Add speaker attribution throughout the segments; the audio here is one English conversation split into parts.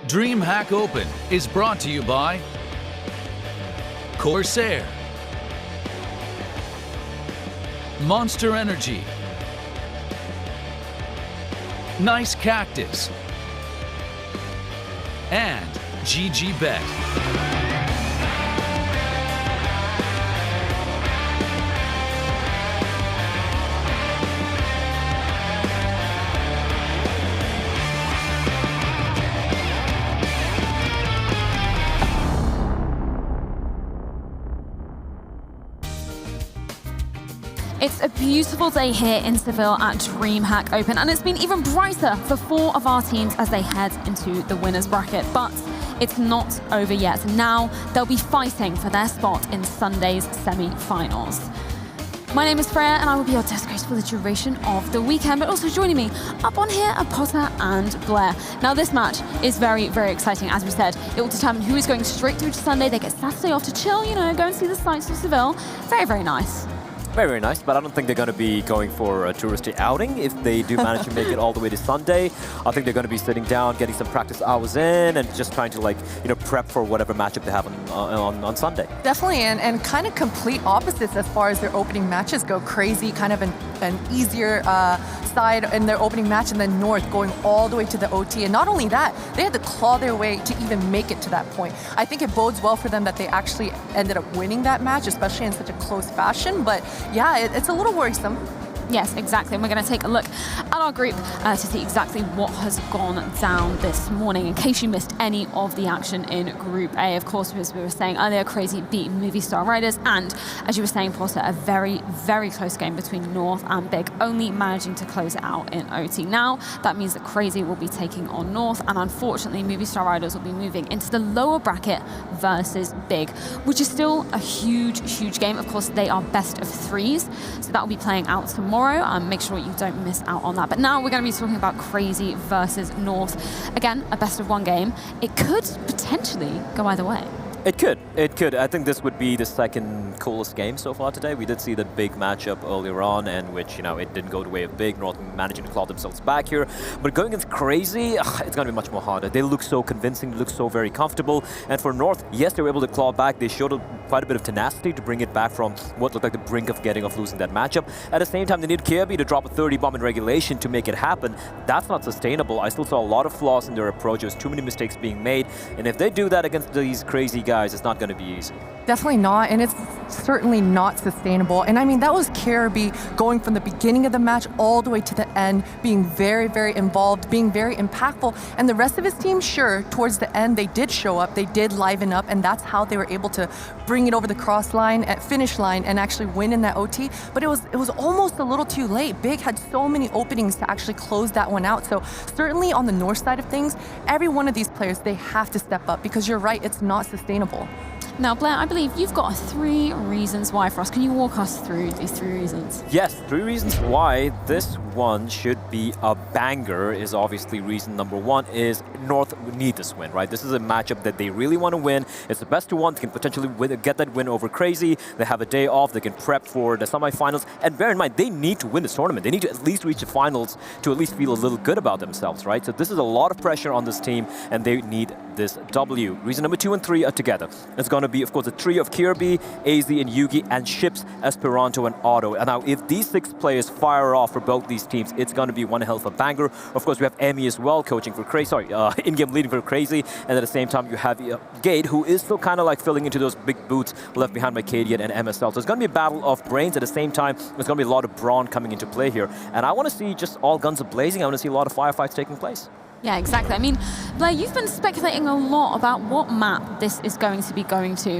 Speaker 1: DreamHack Open is brought to you by Corsair, Monster Energy, Nice Cactus, and GGBet.
Speaker 2: It's a beautiful day here in Seville at DreamHack Open, and it's been even brighter for 4 of our teams as they head into the winner's bracket. But it's not over yet. Now they'll be fighting for their spot in Sunday's semi-finals. My name is Freya, and I will be your desk host for the duration of the weekend, but also joining me up on here are Potter and Blair. Now this match is very, very exciting. As we said, it will determine who is going straight through to Sunday. They get Saturday off to chill, you know, go and see the sights of Seville. Very, very nice.
Speaker 3: Very, very nice, but I don't think they're going to be going for a touristy outing if they do manage to make it all the way to Sunday. I think they're going to be sitting down, getting some practice hours in, and just trying to, like, you know, prep for whatever matchup they have on Sunday.
Speaker 4: Definitely, and kind of complete opposites as far as their opening matches go. CR4ZY, kind of an easier side in their opening match, and then North going all the way to the OT. And not only that, they had to claw their way to even make it to that point. I think it bodes well for them that they actually ended up winning that match, especially in such a close fashion. But yeah, it's a little worrisome.
Speaker 2: Yes, exactly. And we're going to take a look at our group to see exactly what has gone down this morning. In case you missed any of the action in Group A, of course, as we were saying earlier, CR4ZY beat Movistar Riders. And as you were saying, Potter, a very, very close game between North and Big, only managing to close it out in OT. Now, that means that CR4ZY will be taking on North. And unfortunately, Movistar Riders will be moving into the lower bracket versus Big, which is still a huge, huge game. Of course, they are best of 3s. So that will be playing out tomorrow. Make sure you don't miss out on that. But now we're going to be talking about CR4ZY versus North. Again, a best of 1 game. It could potentially go either way.
Speaker 3: It could. It could. I think this would be the second coolest game so far today. We did see the Big matchup earlier on, and which, you know, it didn't go the way of Big. North managing to claw themselves back here. But going against CR4ZY, it's going to be much more harder. They look so convincing. They look so very comfortable. And for North, yes, they were able to claw back. They showed quite a bit of tenacity to bring it back from what looked like the brink of losing that matchup. At the same time, they need CR4ZY to drop a 30 bomb in regulation to make it happen. That's not sustainable. I still saw a lot of flaws in their approach. There's too many mistakes being made. And if they do that against these CR4ZY guys, it's not going to be easy.
Speaker 4: Definitely not, and it's certainly not sustainable. And I mean, that was CR4ZY going from the beginning of the match all the way to the end, being very, very involved, being very impactful. And the rest of his team, sure, towards the end, they did show up, they did liven up, and that's how they were able to bring it over the cross line, at finish line, and actually win in that OT. But it was almost a little too late. Big had so many openings to actually close that one out. So certainly on the North side of things, every one of these players, they have to step up, because you're right, it's not sustainable.
Speaker 2: Now, Blair, I believe you've got 3 reasons why for us. Can you walk us through these 3 reasons?
Speaker 3: Yes, 3 reasons why this one should be a banger is obviously reason number 1 is North need this win, right? This is a matchup that they really want to win. It's the best of 1. They can potentially get that win over CR4ZY. They have a day off. They can prep for the semifinals. And bear in mind, they need to win this tournament. They need to at least reach the finals to at least feel a little good about themselves, right? So this is a lot of pressure on this team, and they need this W. Reason number 2 and 3 are together. It's going to be, of course, a trio of CR4ZY, AZ, and Yugi, and ships Esperanto and Otto. And now, if these 6 players fire off for both these teams, it's going to be one hell of a banger. Of course, we have Emmy as well, coaching for in-game leading for CR4ZY, and at the same time, you have Gade, who is still kind of like filling into those big boots left behind by Cadian and MSL. So it's going to be a battle of brains. At the same time, there's going to be a lot of brawn coming into play here. And I want to see just all guns blazing. I want to see a lot of firefights taking place.
Speaker 2: Yeah, exactly. I mean, Blair, you've been speculating a lot about what map this is going to be going to.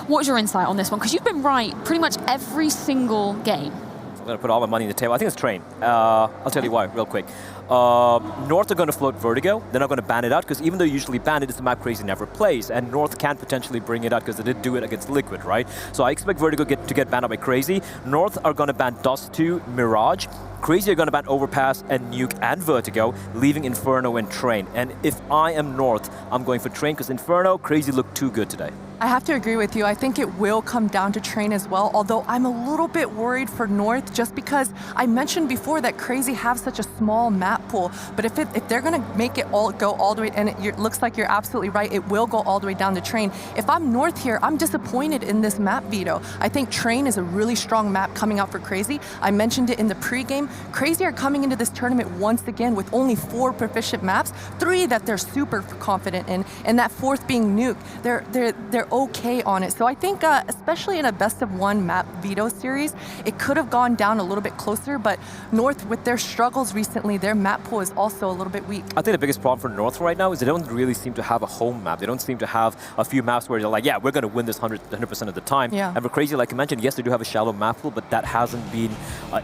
Speaker 2: What's your insight on this one? Because you've been right pretty much every single game.
Speaker 3: I'm going to put all my money on the table. I think it's Train. I'll tell you why, real quick. North are going to float Vertigo. They're not going to ban it out, because even though usually ban it, it's a map CR4ZY never plays, and North can potentially bring it out because they did do it against Liquid, right? So I expect Vertigo to get banned out by CR4ZY. North are going to ban Dust 2, Mirage. CR4ZY are going to ban Overpass and Nuke and Vertigo, leaving Inferno and Train. And if I am North, I'm going for Train because Inferno, CR4ZY looked too good today.
Speaker 4: I have to agree with you. I think it will come down to Train as well, although I'm a little bit worried for North just because I mentioned before that CR4ZY have such a small map pool. But if they're going to make it go all the way, and it looks like you're absolutely right, it will go all the way down to Train. If I'm North here, I'm disappointed in this map veto. I think Train is a really strong map coming out for CR4ZY. I mentioned it in the pregame. CR4ZY are coming into this tournament once again with only 4 proficient maps, 3 that they're super confident in, and that 4th being Nuke. They're okay on it. So I think, especially in a best-of-1 map veto series, it could have gone down a little bit closer, but North, with their struggles recently, their map pool is also a little bit weak.
Speaker 3: I think the biggest problem for North right now is they don't really seem to have a home map. They don't seem to have a few maps where they're like, yeah, we're going to win this 100% of the time.
Speaker 4: Yeah.
Speaker 3: And for CR4ZY, like you mentioned, yes, they do have a shallow map pool, but that hasn't been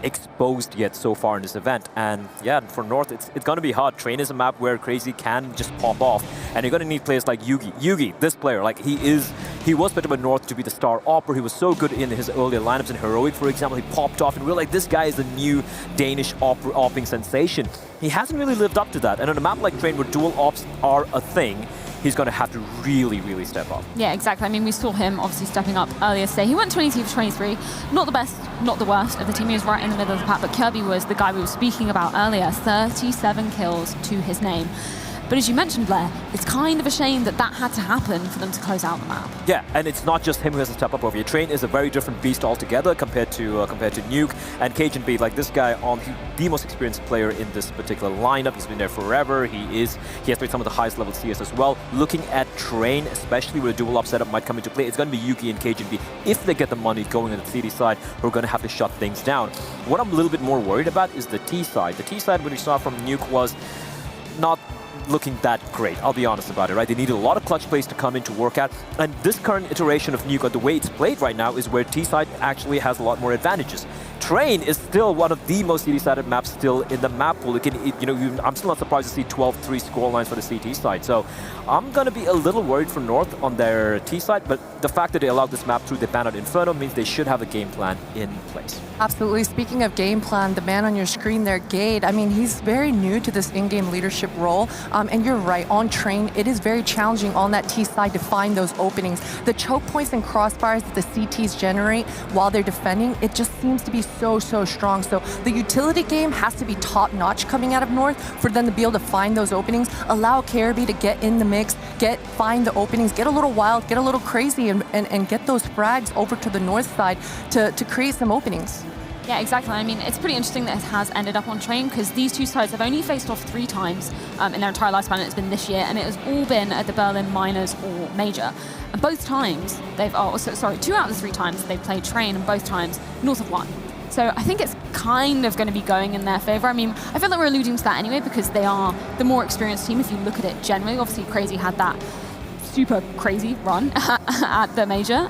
Speaker 3: exposed yet so far in this event. And yeah, for North, it's going to be hard. Train is a map where CR4ZY can just pop off, and you're going to need players like Yugi. Yugi, this player, like he was picked up at North to be the star opper. He was so good in his earlier lineups in Heroic, for example. He popped off and we were like, this guy is the new Danish opping sensation. He hasn't really lived up to that. And on a map like Train where dual ops are a thing, he's going to have to really, really step up.
Speaker 2: Yeah, exactly. I mean, we saw him obviously stepping up earlier today. He went 22 for 23. Not the best, not the worst of the team. He was right in the middle of the pack, but Kirby was the guy we were speaking about earlier. 37 kills to his name. But as you mentioned, Blair, it's kind of a shame that that had to happen for them to close out the map.
Speaker 3: Yeah, and it's not just him who has to step up over here. Train is a very different beast altogether compared to Nuke and Cajun B. Like this guy, the most experienced player in this particular lineup. He's been there forever. He has played some of the highest level CS as well. Looking at Train, especially where a dual op setup might come into play, it's going to be Yuki and Cajun B. If they get the money going on the CD side, we're going to have to shut things down. What I'm a little bit more worried about is the T side. The T side, when we saw from Nuke, was not looking that great, I'll be honest about it, right? They needed a lot of clutch plays to come in to work out, and this current iteration of Nuke, the way it's played right now, is where T-side actually has a lot more advantages. Train is still one of the most CT-sided maps still in the map pool. I'm still not surprised to see 12-3 scorelines for the CT side, so I'm going to be a little worried for North on their T side, but the fact that they allowed this map through the ban out Inferno means they should have a game plan in place.
Speaker 4: Absolutely. Speaking of game plan, the man on your screen there, Gade, I mean, he's very new to this in-game leadership role, and you're right, on Train, it is very challenging on that T side to find those openings. The choke points and crossfires that the CTs generate while they're defending, it just seems to be so strong. So the utility game has to be top-notch coming out of North for them to be able to find those openings, allow CR4ZY to get in the mix, find the openings, get a little wild, get a little crazy, and get those frags over to the North side to create some openings.
Speaker 2: Yeah, exactly. I mean, it's pretty interesting that it has ended up on Train because these two sides have only faced off 3 times in their entire lifespan, and it's been this year, and it has all been at the Berlin Minors or Major. And both times, 2 out of the 3 times they've played Train, and both times North have won. So I think it's kind of going to be going in their favor. I mean, I feel like we're alluding to that anyway because they are the more experienced team if you look at it generally. Obviously, CR4ZY had that super crazy run at the Major,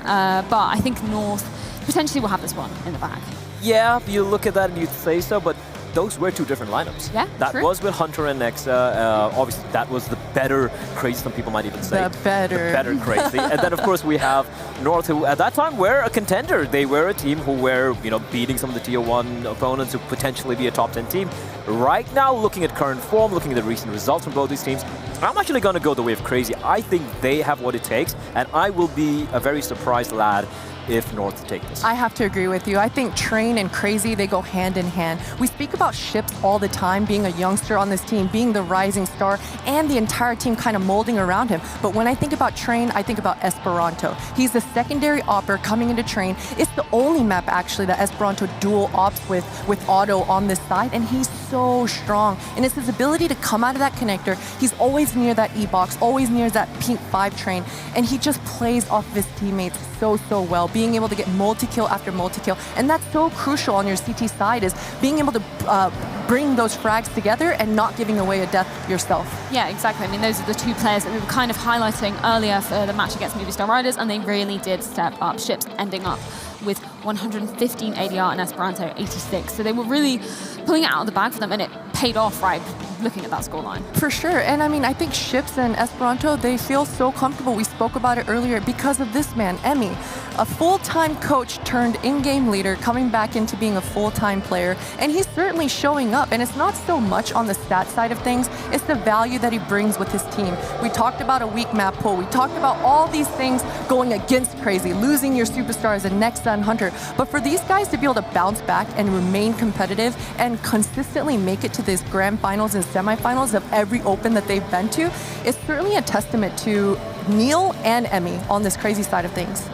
Speaker 2: but I think North potentially will have this one in the bag.
Speaker 3: Yeah, you look at that and you say so, but those were 2 different lineups.
Speaker 2: Yeah,
Speaker 3: that
Speaker 2: true.
Speaker 3: was with Hunter and Nexa. Obviously, that was the better CR4ZY, some people might even say.
Speaker 4: The better CR4ZY.
Speaker 3: And then, of course, we have North, who at that time were a contender. They were a team who were, beating some of the Tier 1 opponents who potentially be a top 10 team. Right now, looking at current form, looking at the recent results from both these teams, I'm actually going to go the way of CR4ZY. I think they have what it takes, and I will be a very surprised lad if North take this.
Speaker 4: I have to agree with you. I think Train and CR4ZY, they go hand in hand. We speak about Ships all the time, being a youngster on this team, being the rising star, and the entire team kind of molding around him. But when I think about Train, I think about Esperanto. He's the secondary opper coming into Train. It's the only map, actually, that Esperanto dual ops with Otto on this side, and he's so strong. And it's his ability to come out of that connector. He's always near that E-box, always near that pink 5 train, and he just plays off of his teammates so well, being able to get multi-kill after multi-kill. And that's so crucial on your CT side, is being able to bring those frags together and not giving away a death yourself.
Speaker 2: Yeah, exactly. I mean, those are the 2 players that we were kind of highlighting earlier for the match against Movistar Riders, and they really did step up. Ships ending up with 115 ADR and Esperanto 86. So they were really pulling it out of the bag for them, and it paid off, right? looking at that scoreline.
Speaker 4: For sure. And I mean, I think Ships and Esperanto, they feel so comfortable. We spoke about it earlier because of this man, Emmy, a full-time coach turned in-game leader, coming back into being a full-time player. And he's certainly showing up. And it's not so much on the stat side of things, it's the value that he brings with his team. We talked about a weak map pool. We talked about all these things going against CR4ZY, losing your superstars and Nexa and Hunter. But for these guys to be able to bounce back and remain competitive and consistently make it to these grand finals and semifinals of every open that they've been to, it's certainly a testament to Neil and Emmy on this CR4ZY side of things.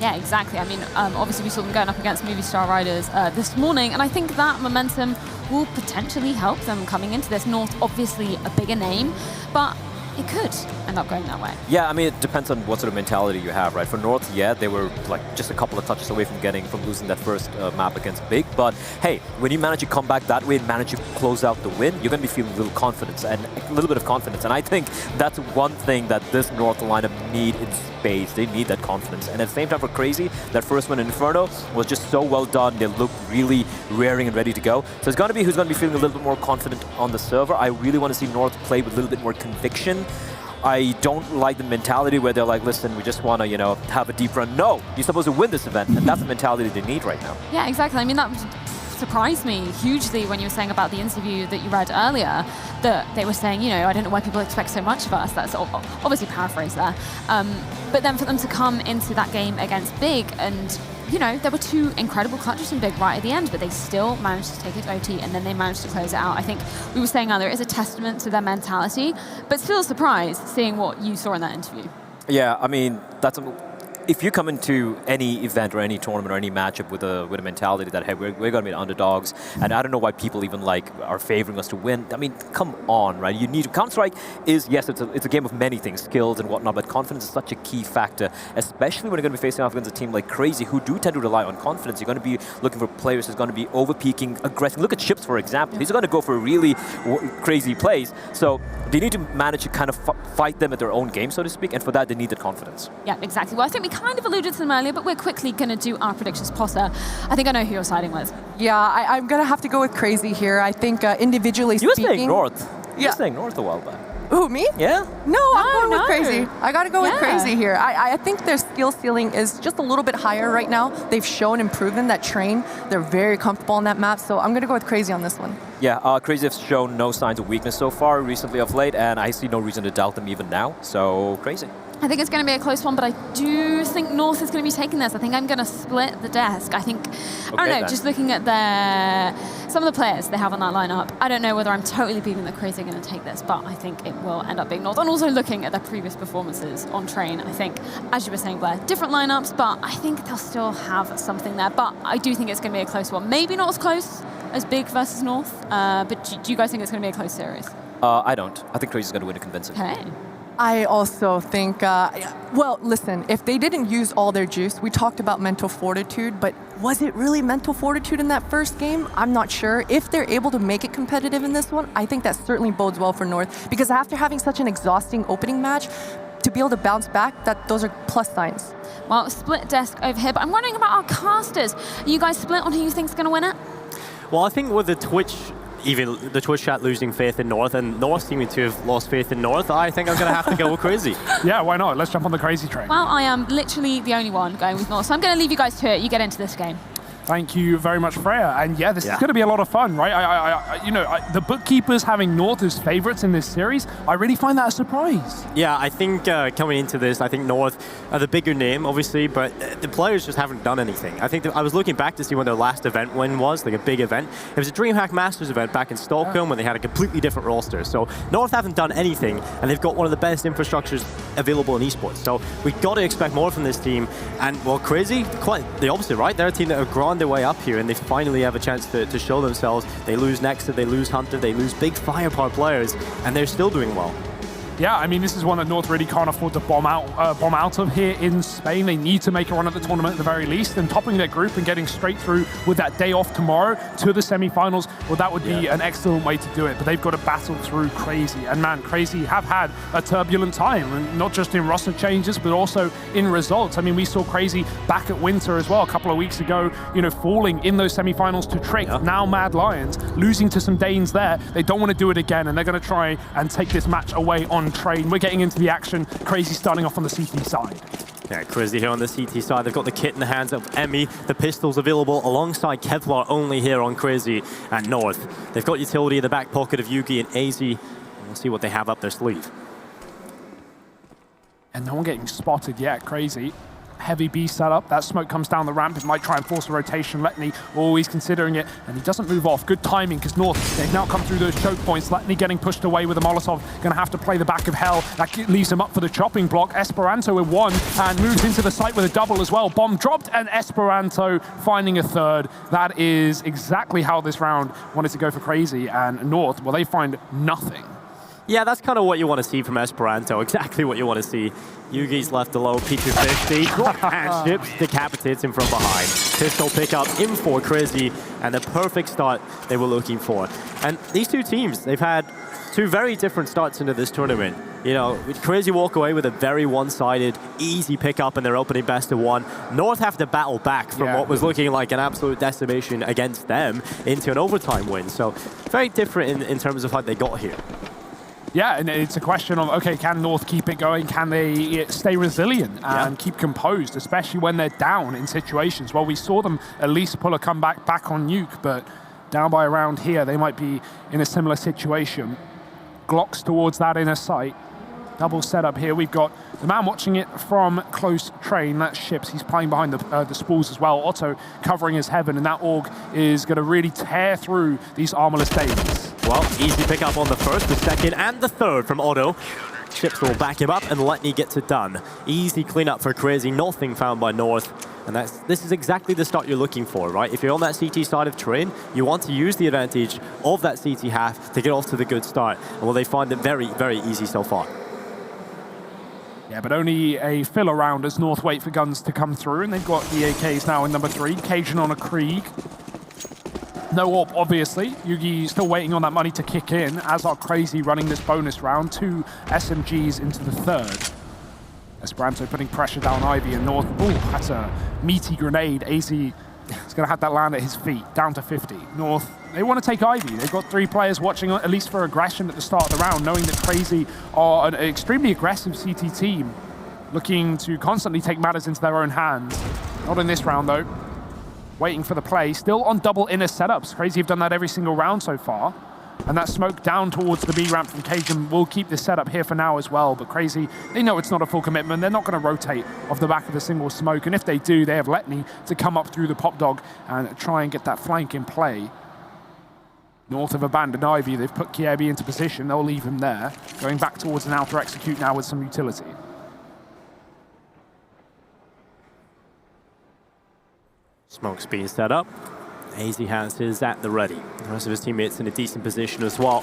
Speaker 2: Yeah, exactly. I mean, obviously we saw them going up against Movie Star Riders this morning, and I think that momentum will potentially help them coming into this. North, obviously a bigger name, but it could end up going that way.
Speaker 3: Yeah, I mean, it depends on what sort of mentality you have, right? For North, yeah, they were like just a couple of touches away from losing that first map against Big. But hey, when you manage to come back that way and manage to close out the win, you're going to be feeling a little confidence and a little bit of confidence. And I think that's one thing that this North lineup need in space. They need that confidence. And at the same time, for CR4ZY, that first one in Inferno was just so well done. They look really raring and ready to go. So it's going to be who's going to be feeling a little bit more confident on the server. I really want to see North play with a little bit more conviction. I don't like the mentality where they're like, listen, we just want to, you know, have a deep run. No, you're supposed to win this event, and that's the mentality they need right now.
Speaker 2: Yeah, exactly. I mean, that surprised me hugely when you were saying about the interview that you read earlier, that they were saying, you know, I don't know why people expect so much of us. That's obviously paraphrased there. But then for them to come into that game against Big and, you know, there were two incredible clutches in Big right at the end, but they still managed to take it to OT, and then they managed to close it out. I think we were saying earlier, it's a testament to their mentality, but still surprised seeing what you saw in that interview.
Speaker 3: Yeah, I mean, if you come into any event or any tournament or any matchup with a mentality that, hey, we're going to be the underdogs, and I don't know why people even like are favoring us to win. I mean, come on, right? You need Counter-Strike is, yes, it's a game of many things, skills and whatnot, but confidence is such a key factor, especially when you're going to be facing off against a team like CR4ZY, who do tend to rely on confidence. You're going to be looking for players who's going to be over-peaking, aggressive. Look at Ships, for example. These are going to go for really crazy plays. So they need to manage to kind of fight them at their own game, so to speak, and for that, they need that confidence.
Speaker 2: Yeah, exactly. Well, I think we kind of alluded to them earlier, but we're quickly going to do our predictions. Potter, I think I know who you're siding with.
Speaker 4: Yeah, I'm going to have to go with CR4ZY here. I think individually speaking...
Speaker 3: You were saying North. You were saying North a while back.
Speaker 4: Who, me?
Speaker 3: Yeah.
Speaker 4: No, I'm going with CR4ZY. I got to go with CR4ZY here. I think their skill ceiling is just a little bit higher right now. They've shown and proven that train. They're very comfortable on that map, so I'm going to go with CR4ZY on this one.
Speaker 3: Yeah, CR4ZY has shown no signs of weakness so far recently of late, and I see no reason to doubt them even now, so CR4ZY.
Speaker 2: I think it's going to be a close one, but I do think North is going to be taking this. I think I'm going to split the desk. I think, I don't know, just looking at some of the players they have on that lineup, I don't know whether I'm totally believing that CR4ZY are going to take this, but I think it will end up being North. And also looking at their previous performances on Train, I think, as you were saying, Blair, different lineups, but I think they'll still have something there. But I do think it's going to be a close one. Maybe not as close as Big versus North, but do you guys think it's going to be a close series?
Speaker 3: I don't. I think CR4ZY is going to win it convincingly.
Speaker 2: Okay.
Speaker 4: I also think, well, listen, if they didn't use all their juice, we talked about mental fortitude, but was it really mental fortitude in that first game? I'm not sure. If they're able to make it competitive in this one, I think that certainly bodes well for North, because after having such an exhausting opening match, to be able to bounce back, those are plus signs.
Speaker 2: Well, split desk over here, but I'm wondering about our casters. Are you guys split on who you think is going to win it?
Speaker 5: Well, I think with the Twitch chat losing faith in North, and North seeming to have lost faith in North, I think I'm going to have to go with CR4ZY.
Speaker 6: Yeah, why not? Let's jump on the CR4ZY train.
Speaker 2: Well, I am literally the only one going with North, so I'm going to leave you guys to it. You get into this game.
Speaker 6: Thank you very much, Freya. And yeah, this is going to be a lot of fun, right? The bookkeepers having North as favorites in this series, I really find that a surprise.
Speaker 5: Yeah, I think coming into this, I think North are the bigger name, obviously, but the players just haven't done anything. I think I was looking back to see when their last event win was, like a big event. It was a DreamHack Masters event back in Stockholm when they had a completely different roster. So North haven't done anything, and they've got one of the best infrastructures available in esports. So we've got to expect more from this team. And, well, CR4ZY, quite the opposite, right? They're a team that have grown their way up here, and they finally have a chance to show themselves. They lose Nexa, they lose Hunter, they lose big firepower players, and they're still doing well.
Speaker 6: Yeah, I mean, this is one that North really can't afford to bomb out of here in Spain. They need to make a run at the tournament at the very least, and topping their group and getting straight through with that day off tomorrow to the semi-finals, well, that would be an excellent way to do it. But they've got to battle through CR4ZY. And man, CR4ZY have had a turbulent time, and not just in roster changes, but also in results. I mean, we saw CR4ZY back at Winter as well a couple of weeks ago, you know, falling in those semi-finals to Trick, now Mad Lions, losing to some Danes there. They don't want to do it again, and they're going to try and take this match away on Train. We're getting into the action. CR4ZY starting off on the CT side.
Speaker 5: Yeah, CR4ZY here on the CT side. They've got the kit in the hands of Emmy. The pistols available alongside Kevlar only here on CR4ZY at North. They've got utility in the back pocket of Yugi and AZ. We'll see what they have up their sleeve.
Speaker 6: And no one getting spotted yet. CR4ZY. Heavy B setup. That smoke comes down the ramp. It might try and force a rotation. Letney always considering it, and he doesn't move off. Good timing, because North, they've now come through those choke points. Letney getting pushed away with a Molotov. Going to have to play the back of hell. That leaves him up for the chopping block. Esperanto with one, and moves into the site with a double as well. Bomb dropped, and Esperanto finding a third. That is exactly how this round wanted to go for CR4ZY, and North, well, they find nothing.
Speaker 5: Yeah, that's kind of what you want to see from Esperanto. Exactly what you want to see. Yugi's left alone, P250, and ships decapitates him from behind. Pistol pickup in for CR4ZY, and the perfect start they were looking for. And these two teams, they've had two very different starts into this tournament. You know, CR4ZY walk away with a very one-sided, easy pickup in their opening best of one. North have to battle back from what was looking like an absolute decimation against them into an overtime win. So very different in terms of how they got here.
Speaker 6: Yeah, and it's a question of, okay, can North keep it going? Can they stay resilient and keep composed, especially when they're down in situations? Well, we saw them at least pull a comeback back on Nuke, but down by around here, they might be in a similar situation. Glocks towards that inner sight. Double setup here. We've got the man watching it from close Train. That's Ships. He's playing behind the spools as well. Otto covering his heaven, and that AUG is going to really tear through these armorless Danes.
Speaker 5: Well, easy pick up on the first, the second, and the third from Otto. Ships will back him up, and Letney gets it done. Easy cleanup for CR4ZY. Nothing found by North. And this is exactly the start you're looking for, right? If you're on that CT side of Train, you want to use the advantage of that CT half to get off to the good start. And well, they find it very, very easy so far.
Speaker 6: Yeah, but only a fill around as North wait for guns to come through, and they've got the AKs now in number 3. Cajun on a Krieg. No AWP, obviously. Yugi still waiting on that money to kick in, as are CR4ZY running this bonus round. 2 SMGs into the third. Esperanto putting pressure down Ivy, and North, that's a meaty grenade. AZ is going to have that land at his feet, down to 50. North, they want to take Ivy. They've got 3 players watching, at least for aggression at the start of the round, knowing that CR4ZY are an extremely aggressive CT team, looking to constantly take matters into their own hands. Not in this round, though. Waiting for the play. Still on double inner setups. CR4ZY have done that every single round so far. And that smoke down towards the B ramp from Cajun will keep this setup here for now as well. But CR4ZY, they know it's not a full commitment. They're not going to rotate off the back of a single smoke. And if they do, they have Letney to come up through the pop dog and try and get that flank in play. North have abandoned Ivy. They've put CR4ZY into position. They'll leave him there. Going back towards an outer execute now with some utility.
Speaker 5: Smoke's being set up. AZ has his at the ready. The rest of his teammates in a decent position as well.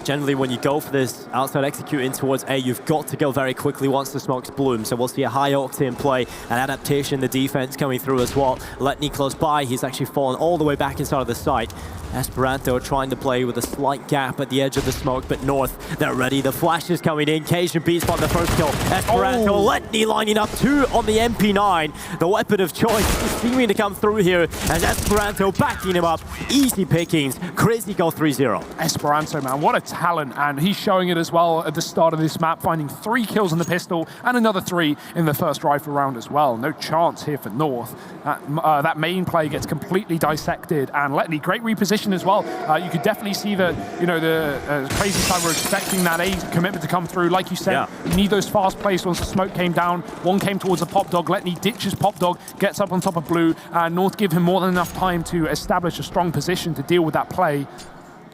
Speaker 5: Generally, when you go for this outside execute in towards A, you've got to go very quickly once the smokes bloom. So we'll see a high octane play, an adaptation, the defense coming through as well. Letney close by. He's actually fallen all the way back inside of the site. Esperanto trying to play with a slight gap at the edge of the smoke, but North, they're ready. The flash is coming in. Cajun beats by the first kill. Esperanto, Letney lining up 2 on the MP9. The weapon of choice seeming to come through here as Esperanto backing him up. Easy pickings. CR4ZY go 3-0.
Speaker 6: Esperanto, man, what a talent, and he's showing it as well at the start of this map, finding 3 kills in the pistol and another 3 in the first rifle round as well. No chance here for North. That main play gets completely dissected, and Letney, great reposition as well. You could definitely see that, you know, the CR4ZY side were expecting that A commitment to come through. Like you said, you need those fast plays once the smoke came down. One came towards a pop dog. Letney ditches pop dog, gets up on top of blue, and North give him more than enough time to establish a strong position to deal with that play.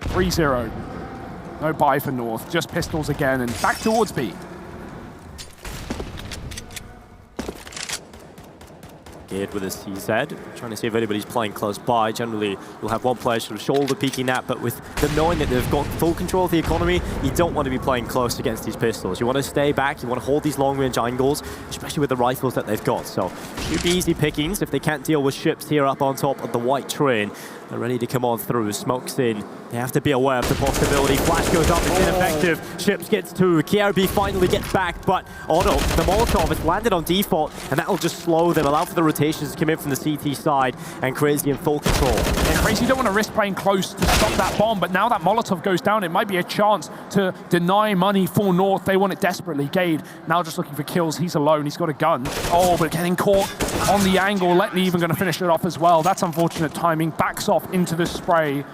Speaker 6: 3-0. No buy for North, just pistols again, and back towards B.
Speaker 5: Gade with his CZ, trying to see if anybody's playing close by. Generally, you'll have one player sort of shoulder peeking that, but with them knowing that they've got full control of the economy, you don't want to be playing close against these pistols. You want to stay back, you want to hold these long-range angles, especially with the rifles that they've got. So, should be easy pickings if they can't deal with ships here up on top of the white train. They're ready to come on through. Smokes in. They have to be aware of the possibility. Flash goes up, it's ineffective. Ships gets 2. KRB finally gets back, but Otto, the Molotov, has landed on default, and that'll just slow them, allow for the rotations to come in from the CT side, and CR4ZY in full control.
Speaker 6: Yeah, CR4ZY don't want to risk playing close to stop that bomb, but now that Molotov goes down, it might be a chance to deny money for North. They want it desperately. Gade now just looking for kills. He's alone. He's got a gun. Oh, but getting caught on the angle. Letney even going to finish it off as well. That's unfortunate timing. Backs off into the spray.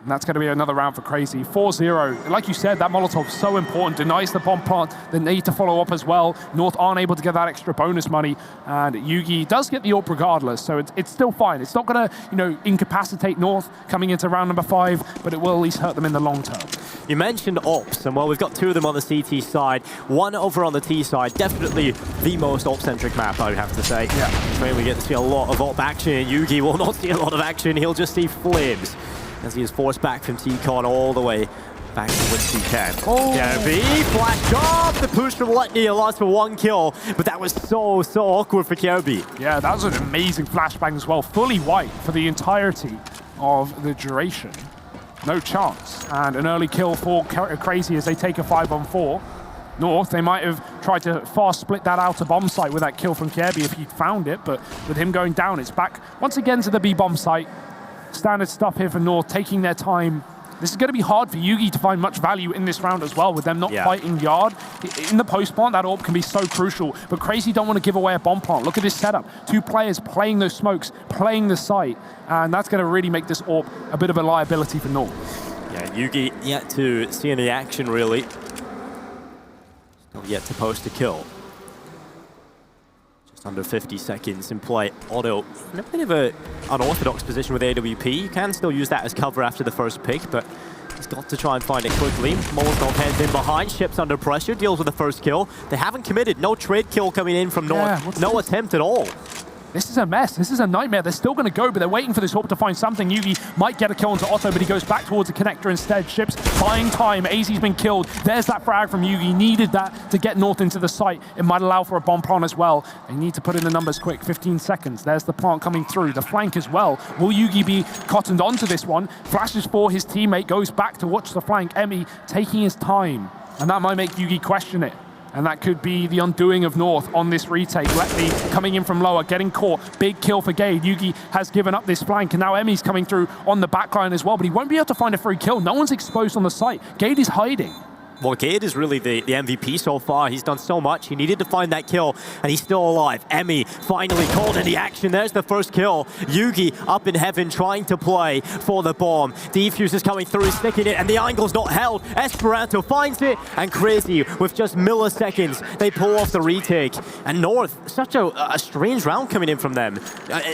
Speaker 6: And that's going to be another round for CR4ZY. 4-0. Like you said, that Molotov's so important. Denies the bomb plant. They need to follow up as well. North aren't able to get that extra bonus money. And Yugi does get the AWP regardless, so it's still fine. It's not going to, incapacitate North coming into round number 5, but it will at least hurt them in the long term.
Speaker 5: You mentioned ops, and well, we've got 2 of them on the CT side, 1 over on the T side. Definitely the most op-centric map, I would have to say. Yeah. We get to see a lot of op action, and Yugi will not see a lot of action. He'll just see flames as he is forced back from T-Con all the way back to which he can. KRB, flash up, the push from Letney allows for 1 kill, but that was so awkward for KRB.
Speaker 6: Yeah, that was an amazing flashbang as well. Fully white for the entirety of the duration. No chance. And an early kill for CR4ZY as they take a 5-on-4. North, they might have tried to fast split that outer bomb site with that kill from KRB if he'd found it, but with him going down, it's back once again to the B bomb site. Standard stuff here for North, taking their time. This is going to be hard for Yugi to find much value in this round as well, with them not fighting yard. In the post plant, that AWP can be so crucial, but CR4ZY don't want to give away a bomb plant. Look at this setup. 2 players playing those smokes, playing the site, and that's going to really make this AWP a bit of a liability for North.
Speaker 5: Yeah, Yugi yet to see any action, really. Still yet to post a kill. Under 50 seconds in play. Otto in a bit of an unorthodox position with AWP. You can still use that as cover after the first pick, but he's got to try and find it quickly. Molotov heads in behind, ships under pressure, deals with the first kill. They haven't committed. No trade kill coming in from North. No attempt at all.
Speaker 6: This is a mess. This is a nightmare. They're still going to go, but they're waiting for this AWP to find something. Yugi might get a kill onto Otto, but he goes back towards the connector instead. Ships buying time. AZ's been killed. There's that frag from Yugi. Needed that to get North into the site. It might allow for a bomb plant as well. They need to put in the numbers quick. 15 seconds. There's the plant coming through. The flank as well. Will Yugi be cottoned onto this one? Flashes for his teammate. Goes back to watch the flank. Emmy taking his time. And that might make Yugi question it. And that could be the undoing of North on this retake. Letney coming in from lower, getting caught. Big kill for Gade. Yugi has given up this flank, and now Emmy's coming through on the backline as well, but he won't be able to find a free kill. No one's exposed on the site. Gade is hiding.
Speaker 5: Well, Gade is really the MVP so far. He's done so much. He needed to find that kill, and he's still alive. Emmy finally called in the action. There's the first kill. Yugi up in heaven trying to play for the bomb. Defuse is coming through, sticking it, and the angle's not held. Esperanto finds it, and CR4ZY with just milliseconds, they pull off the retake. And North, such a strange round coming in from them.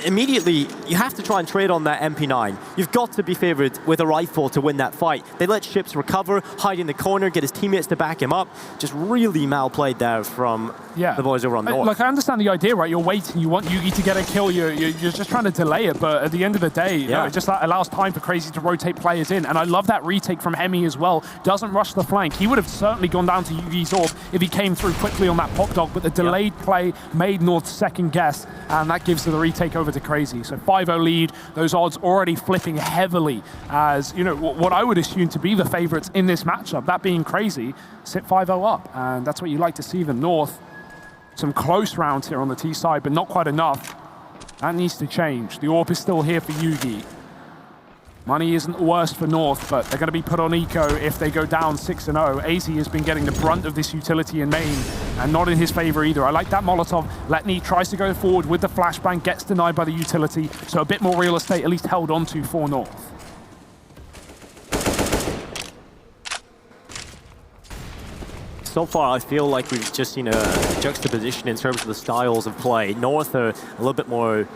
Speaker 5: Immediately, you have to try and trade on that MP9. You've got to be favored with a rifle to win that fight. They let ships recover, hide in the corner, get his teammates to back him up. Just really malplayed there from the boys over on North.
Speaker 6: Look, I understand the idea, right? You're waiting, you want Yugi to get a kill, you're just trying to delay it, but at the end of the day, it just allows time for CR4ZY to rotate players in, and I love that retake from Emmy as well. Doesn't rush the flank. He would have certainly gone down to Yugi's AWP if he came through quickly on that pop dog, but the delayed play made North second guess, and that gives the retake over to CR4ZY. So 5-0 lead, those odds already flipping heavily as, what I would assume to be the favorites in this matchup, that being CR4ZY, sit 5-0 up, and that's what you like to see. The North, some close rounds here on the T side, but not quite enough. That needs to change. The AWP is still here for Yugi. Money isn't the worst for North, but they're going to be put on eco if they go down 6-0. AZ has been getting the brunt of this utility in main, and not in his favor either. I like that Molotov. Letney tries to go forward with the flashbang, gets denied by the utility, so a bit more real estate at least held onto for North.
Speaker 5: So far, I feel like we've just seen a juxtaposition in terms of the styles of play. North are a little bit more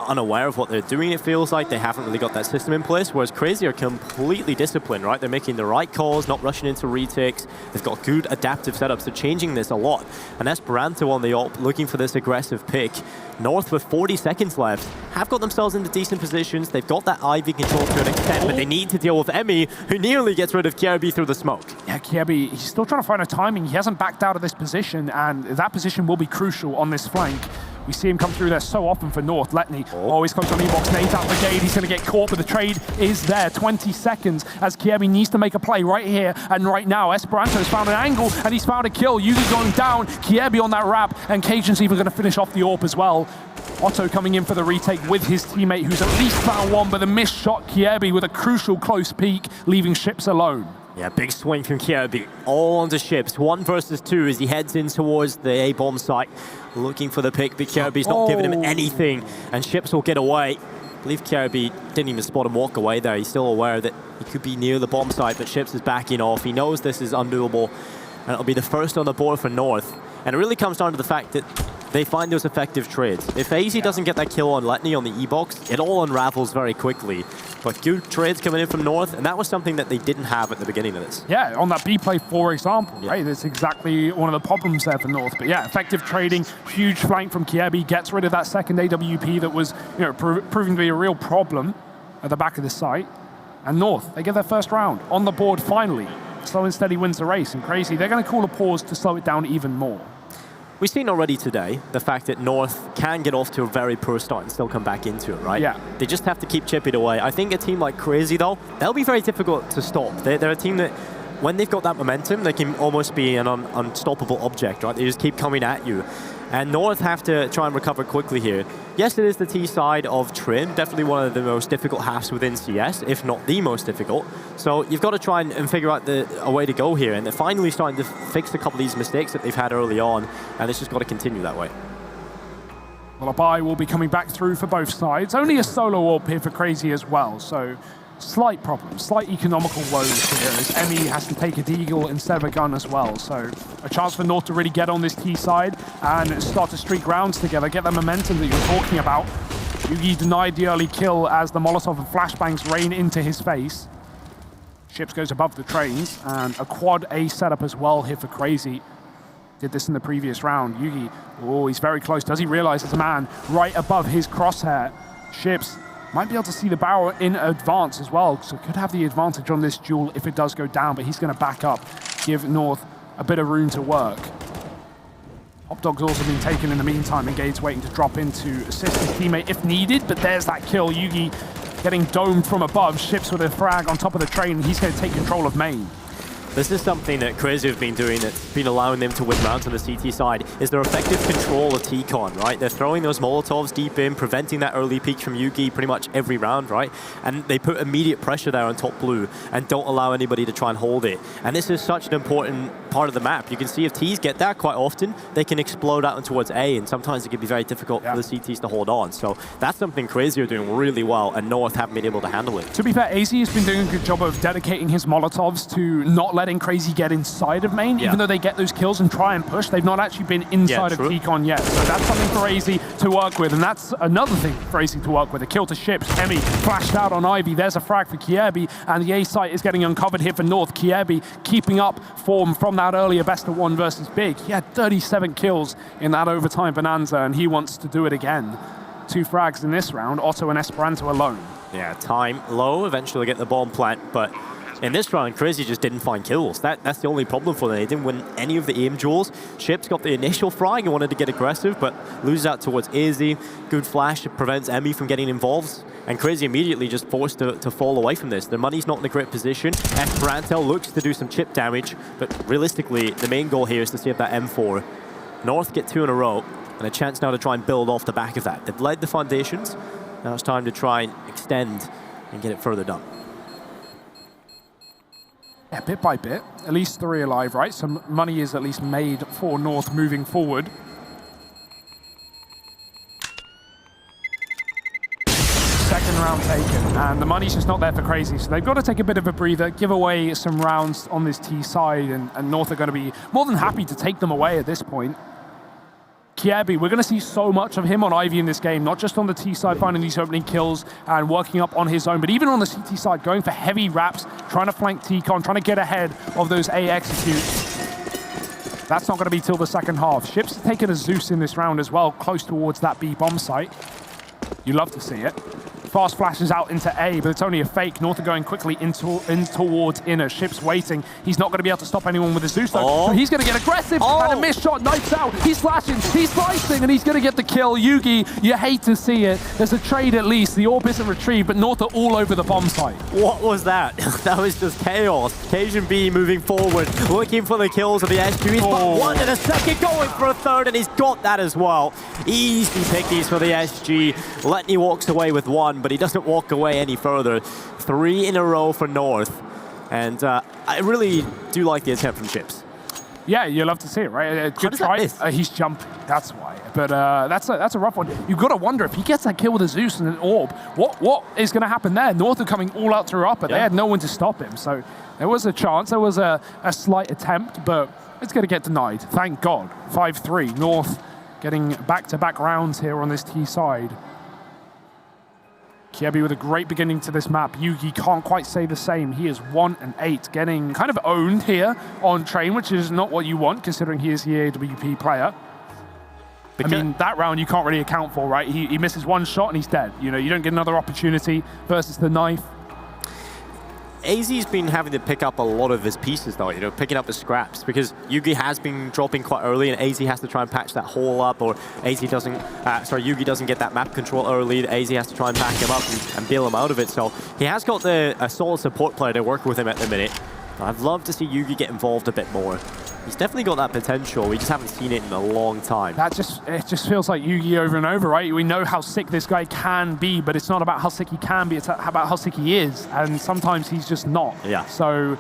Speaker 5: unaware of what they're doing, it feels like. They haven't really got that system in place, whereas CR4ZY are completely disciplined, right? They're making the right calls, not rushing into retakes. They've got good adaptive setups. They're changing this a lot. And Esperanto on the AWP looking for this aggressive pick. North with 40 seconds left have got themselves into decent positions. They've got that Ivy control to an extent, but they need to deal with Emmy, who nearly gets rid of CR4ZY through the smoke.
Speaker 6: Yeah, CR4ZY, he's still trying to find a timing. He hasn't backed out of this position, and that position will be crucial on this flank. We see him come through there so often for North. Letney always comes on E-box. Nate out the gate. He's going to get caught, but the trade is there. 20 seconds as CR4ZY needs to make a play right here and right now. Esperanto's found an angle, and he's found a kill. Yugi going down. CR4ZY on that wrap, and Cajun's even going to finish off the AWP as well. Otto coming in for the retake with his teammate, who's at least found one, but the missed shot CR4ZY with a crucial close peek, leaving Ships alone.
Speaker 5: Yeah, big swing from CR4ZY, all onto Ships. 1 versus 2 as he heads in towards the A-bomb site, looking for the pick, but CR4ZY's not giving him anything, and Ships will get away. I believe CR4ZY didn't even spot him walk away there. He's still aware that he could be near the bomb site, but Ships is backing off. He knows this is undoable, and it'll be the first on the board for North. And it really comes down to the fact that they find those effective trades. If AZ doesn't get that kill on Letney on the E-box, it all unravels very quickly. But good trades coming in from North, and that was something that they didn't have at the beginning of this.
Speaker 6: Yeah, on that B play, for example, right? That's exactly one of the problems there for North. But yeah, effective trading, huge flank from CR4ZY, gets rid of that second AWP that was, you know, proving to be a real problem at the back of the site. And North, they get their first round on the board finally. Slow and steady wins the race, and CR4ZY, they're going to call a pause to slow it down even more.
Speaker 5: We've seen already today the fact that North can get off to a very poor start and still come back into it, right?
Speaker 6: Yeah.
Speaker 5: They just have to keep chipping away. I think a team like CR4ZY, though, they'll be very difficult to stop. They're a team that, when they've got that momentum, they can almost be an unstoppable object, right? They just keep coming at you. And North have to try and recover quickly here. Yes, it is the T side of Trim, definitely one of the most difficult halves within CS, if not the most difficult. So you've got to try and figure out a way to go here, and they're finally starting to fix a couple of these mistakes that they've had early on, and it's just got to continue that way.
Speaker 6: Well, a buy will be coming back through for both sides. Only a solo AWP here for CR4ZY as well, so slight problems, slight economical woes here as Emmy has to take a deagle instead of a gun as well. So a chance for North to really get on this T side and start to streak rounds together, get that momentum that you're talking about. Yugi denied the early kill as the Molotov and flashbangs rain into his face. Ships goes above the trains, and a quad A setup as well here for CR4ZY. Did this in the previous round. Yugi, oh, he's very close. Does he realize there's a man right above his crosshair? Ships might be able to see the barrel in advance as well, so could have the advantage on this duel if it does go down, but he's going to back up, give North a bit of room to work. Hot Dog's also been taken in the meantime, and Gade's waiting to drop in to assist his teammate if needed, but there's that kill. Yugi getting domed from above, Ships with a frag on top of the train, and he's going to take control of main.
Speaker 5: This is something that CR4ZY have been doing that's been allowing them to win rounds on the CT side, is their effective control of T-Con, right? They're throwing those Molotovs deep in, preventing that early peak from Yugi pretty much every round, right? And they put immediate pressure there on top blue and don't allow anybody to try and hold it. And this is such an important part of the map. You can see if Ts get that quite often, they can explode out towards A, and sometimes it can be very difficult for the CTs to hold on. So that's something CR4ZY are doing really well, and North haven't been able to handle it.
Speaker 6: To be fair, AZ has been doing a good job of dedicating his Molotovs to not letting CR4ZY get inside of main, even though they get those kills and try and push. They've not actually been inside of T-Con yet. So that's something for AZ to work with, and that's another thing for AZ to work with. A kill to Ships. Emmy flashed out on Ivy. There's a frag for CR4ZY, and the A site is getting uncovered here for North. CR4ZY keeping up form from that earlier best of one versus Big. He had 37 kills in that overtime bonanza, and he wants to do it again. 2 frags in this round, Otto and Esperanto alone.
Speaker 5: Yeah, time low, eventually get the bomb plant, but in this round, CR4ZY just didn't find kills. That's the only problem for them. They didn't win any of the aim duels. Ships got the initial frag and wanted to get aggressive, but loses out towards AZ. Good flash prevents Emmy from getting involved, and CR4ZY immediately just forced to fall away from this. Their money's not in a great position. Esperanto looks to do some chip damage, but realistically, the main goal here is to save that M4. North get 2 in a row, and a chance now to try and build off the back of that. They've laid the foundations. Now it's time to try and extend and get it further done.
Speaker 6: Yeah, bit by bit, at least 3 alive, right? Some money is at least made for North moving forward. Second round taken, and the money's just not there for CR4ZY, so they've got to take a bit of a breather, give away some rounds on this T side, and North are going to be more than happy to take them away at this point. CR4ZY, we're going to see so much of him on Ivy in this game, not just on the T side finding these opening kills and working up on his own, but even on the CT side, going for heavy wraps, trying to flank T-Con, trying to get ahead of those A executes. That's not going to be till the second half. Ship's taking a Zeus in this round as well, close towards that B bomb site. You love to see it. Fast flashes out into A, but it's only a fake. North are going quickly in towards inner. Ship's waiting. He's not going to be able to stop anyone with a Zeus, though. So he's going to get aggressive, and a missed shot knifes out. He's flashing, he's slicing, and he's going to get the kill. Yugi, you hate to see it. There's a trade at least. The orb isn't retrieved, but North are all over the bomb site.
Speaker 5: What was that? That was just chaos. Cajun B moving forward, looking for the kills of the SG. He's got one in a second, going for a third, and he's got that as well. Easy pickies for the SG. Letney walks away with one, but he doesn't walk away any further. 3 in a row for North. And I really do like the attempt from Chips.
Speaker 6: Yeah, you love to see it, right? Good try. He's jumping, that's why. But that's a rough one. You've got to wonder, if he gets that kill with a Zeus and an orb, what is going to happen there? North are coming all out through upper. They had no one to stop him. So there was a chance. There was a slight attempt, but it's going to get denied. Thank God. 5-3. North getting back-to-back rounds here on this T side. CR4ZY with a great beginning to this map. Yugi can't quite say the same. He is 1-8, getting kind of owned here on Train, which is not what you want, considering he is the AWP player. I mean, that round you can't really account for, right? He misses one shot and he's dead. You know, you don't get another opportunity versus the knife.
Speaker 5: AZ's been having to pick up a lot of his pieces, though, you know, picking up the scraps, because Yugi has been dropping quite early, and AZ has to try and patch that hole up, or Yugi doesn't get that map control early. AZ has to try and pack him up and bail him out of it. So he has got a solid support player to work with him at the minute. I'd love to see Yugi get involved a bit more. He's definitely got that potential. We just haven't seen it in a long time.
Speaker 6: It just feels like Yugi over and over, right? We know how sick this guy can be, but it's not about how sick he can be, it's about how sick he is. And sometimes he's just not.
Speaker 5: Yeah.
Speaker 6: So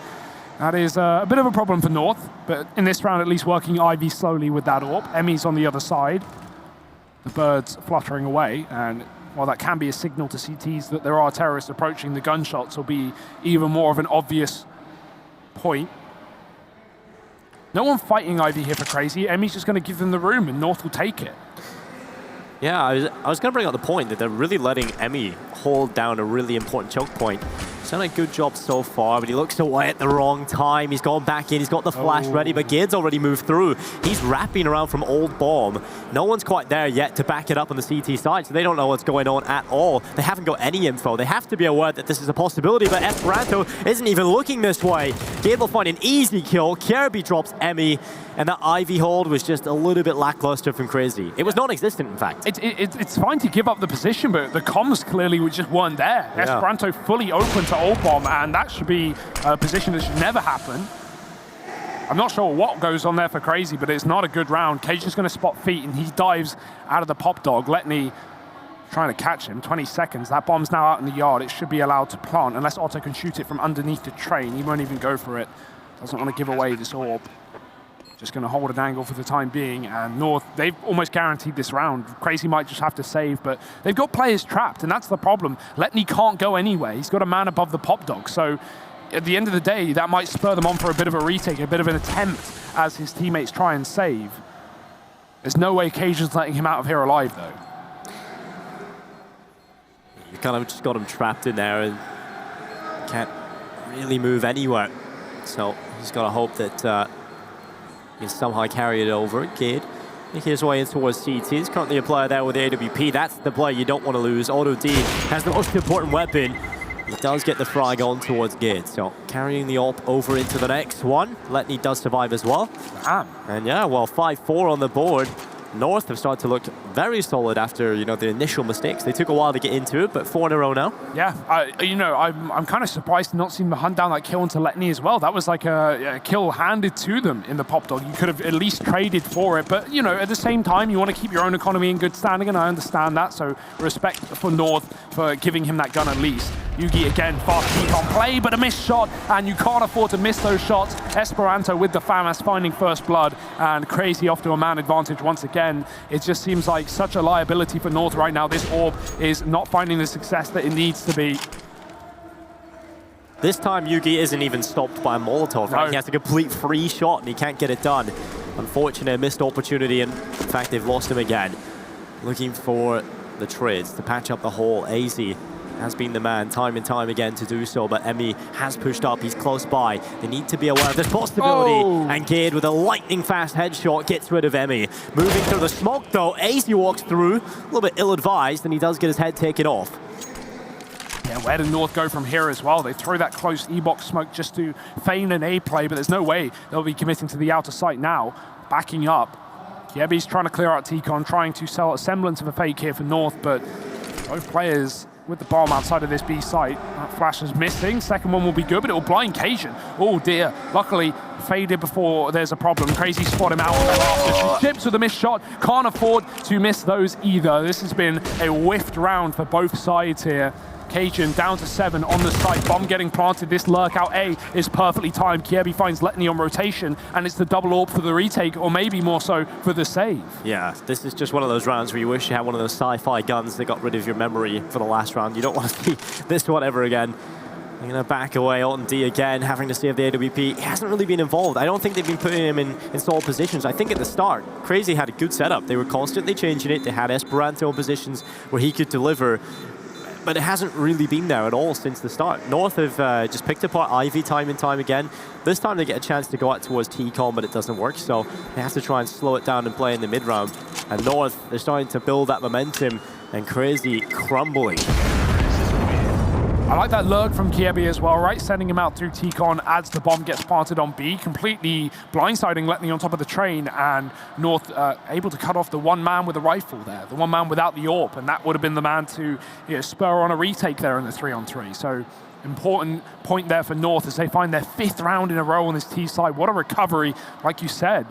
Speaker 6: that is a bit of a problem for North, but in this round at least working Ivy slowly with that orb. Emmy's on the other side. The bird's fluttering away, and while that can be a signal to CTs that there are terrorists approaching, the gunshots will be even more of an obvious point. No one fighting Ivy here for crazy. Emmy's just going to give them the room, and North will take it.
Speaker 5: Yeah, I was going to bring up the point that they're really letting Emmy hold down a really important choke point. He's done a good job so far, but he looks away at the wrong time. He's gone back in, he's got the flash ready, but Gade's already moved through. He's wrapping around from Old Bomb. No one's quite there yet to back it up on the CT side, so they don't know what's going on at all. They haven't got any info. They have to be aware that this is a possibility, but Esperanto isn't even looking this way. Gade will find an easy kill. CR4ZY drops Emmy, and that Ivy hold was just a little bit lackluster from CR4ZY. It was non-existent, in fact.
Speaker 6: It's fine to give up the position, but the comms clearly just weren't there. Yeah. Esperanto fully open to Old Bomb, and that should be a position that should never happen. I'm not sure what goes on there for CR4ZY, but it's not a good round. Cage is going to spot feet, and he dives out of the pop dog. Letney trying to catch him. 20 seconds. That bomb's now out in the yard. It should be allowed to plant, unless Otto can shoot it from underneath the train. He won't even go for it. Doesn't want to give away this orb. Just going to hold an angle for the time being, and North, they've almost guaranteed this round. CR4ZY might just have to save, but they've got players trapped, and that's the problem. Letney can't go anywhere. He's got a man above the pop dog, so at the end of the day, that might spur them on for a bit of a retake, a bit of an attempt as his teammates try and save. There's no way Cajun's letting him out of here alive, though.
Speaker 5: You kind of just got him trapped in there and can't really move anywhere. So he's got to hope that he can somehow carry it over. Gade making his way in towards CT. He's currently a player there with the AWP. That's the player you don't want to lose. Auto D has the most important weapon. He does get the frag on towards Gade. So carrying the AWP over into the next one. Letney does survive as well. And yeah, well, 5-4 on the board. North have started to look very solid after, you know, the initial mistakes. They took a while to get into it, but 4 in a row now.
Speaker 6: Yeah, you know, I'm kind of surprised to not see them hunt down that kill into Letney as well. That was like a kill handed to them in the pop dog. You could have at least traded for it, but, you know, at the same time, you want to keep your own economy in good standing, and I understand that, so respect for North for giving him that gun at least. Yugi again, fast peek on play, but a missed shot, and you can't afford to miss those shots. Esperanto with the FAMAS finding first blood, and CR4ZY off to a man advantage once again. It just seems like such a liability for North right now. This orb is not finding the success that it needs to be.
Speaker 5: This time, Yugi isn't even stopped by a Molotov, right? No. He has a complete free shot, and he can't get it done. Unfortunate missed opportunity, and in fact they've lost him again. Looking for the trades to patch up the hole. AZ has been the man time and time again to do so, but Emmy has pushed up. He's close by. They need to be aware of this possibility.
Speaker 6: Oh.
Speaker 5: And Gade with a lightning fast headshot gets rid of Emmy. Moving through the smoke though, AZ walks through, a little bit ill-advised, and he does get his head taken off.
Speaker 6: Yeah, where did North go from here as well? They throw that close E-box smoke just to feign an A play, but there's no way they'll be committing to the outer site now. Backing up. Kiebi's trying to clear out T-Con, trying to sell a semblance of a fake here for North, but both players with the bomb outside of this B site. That flash is missing. Second one will be good, but it will blind Cajun. Oh dear. Luckily, faded before there's a problem. Crazy spot him out after 2 chips with a missed shot. Can't afford to miss those either. This has been a whiffed round for both sides here. Cajun down to 7 on the site. Bomb getting planted. This lurk out A is perfectly timed. Kiebi finds Letney on rotation, and it's the double AWP for the retake, or maybe more so for the save. Yeah,
Speaker 5: this is just one of those rounds where you wish you had one of those sci-fi guns that got rid of your memory for the last round. You don't want to see this one ever again. They're going to back away on D again, having to save the AWP. He hasn't really been involved. I don't think they've been putting him in solid positions. I think at the start, Crazy had a good setup. They were constantly changing it. They had Esperanto in positions where he could deliver, but it hasn't really been there at all since the start. North have just picked apart Ivy time and time again. This time they get a chance to go out towards T-Con, but it doesn't work, so they have to try and slow it down and play in the mid-round. And North, they're starting to build that momentum, and Crazy crumbling.
Speaker 6: I like that lurk from Kiebi as well, right? Sending him out through T-Con as the bomb gets planted on B, completely blindsiding Letney on top of the train, and North able to cut off the one man with a rifle there, the one man without the AWP, and that would have been the man to spur on a retake there in the 3-on-3. So important point there for North as they find their 5th round in a row on this T side. What a recovery, like you said.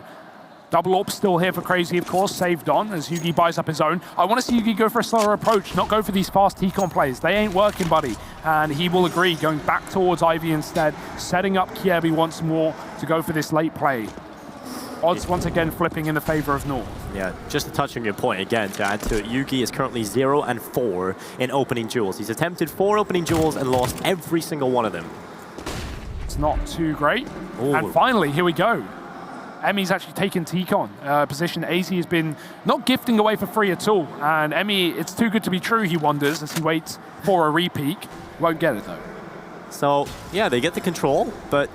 Speaker 6: Double AWP still here for Crazy, of course, saved on as Yugi buys up his own. I want to see Yugi go for a slower approach, not go for these fast T-Con plays. They ain't working, buddy. And he will agree, going back towards Ivy instead, setting up Kiebi once more to go for this late play. Odds once again flipping in the favor of North.
Speaker 5: Yeah, just to touch on your point again, to add to it, Yugi is currently 0-4 in opening duels. He's attempted 4 opening duels and lost every single one of them.
Speaker 6: It's not too great.
Speaker 5: Ooh.
Speaker 6: And finally, here we go. Emmy's actually taken T-Con position. AZ has been not gifting away for free at all. And Emmy, it's too good to be true, he wonders, as he waits for a repeat. Won't get it, though.
Speaker 5: So, yeah, they get the control, but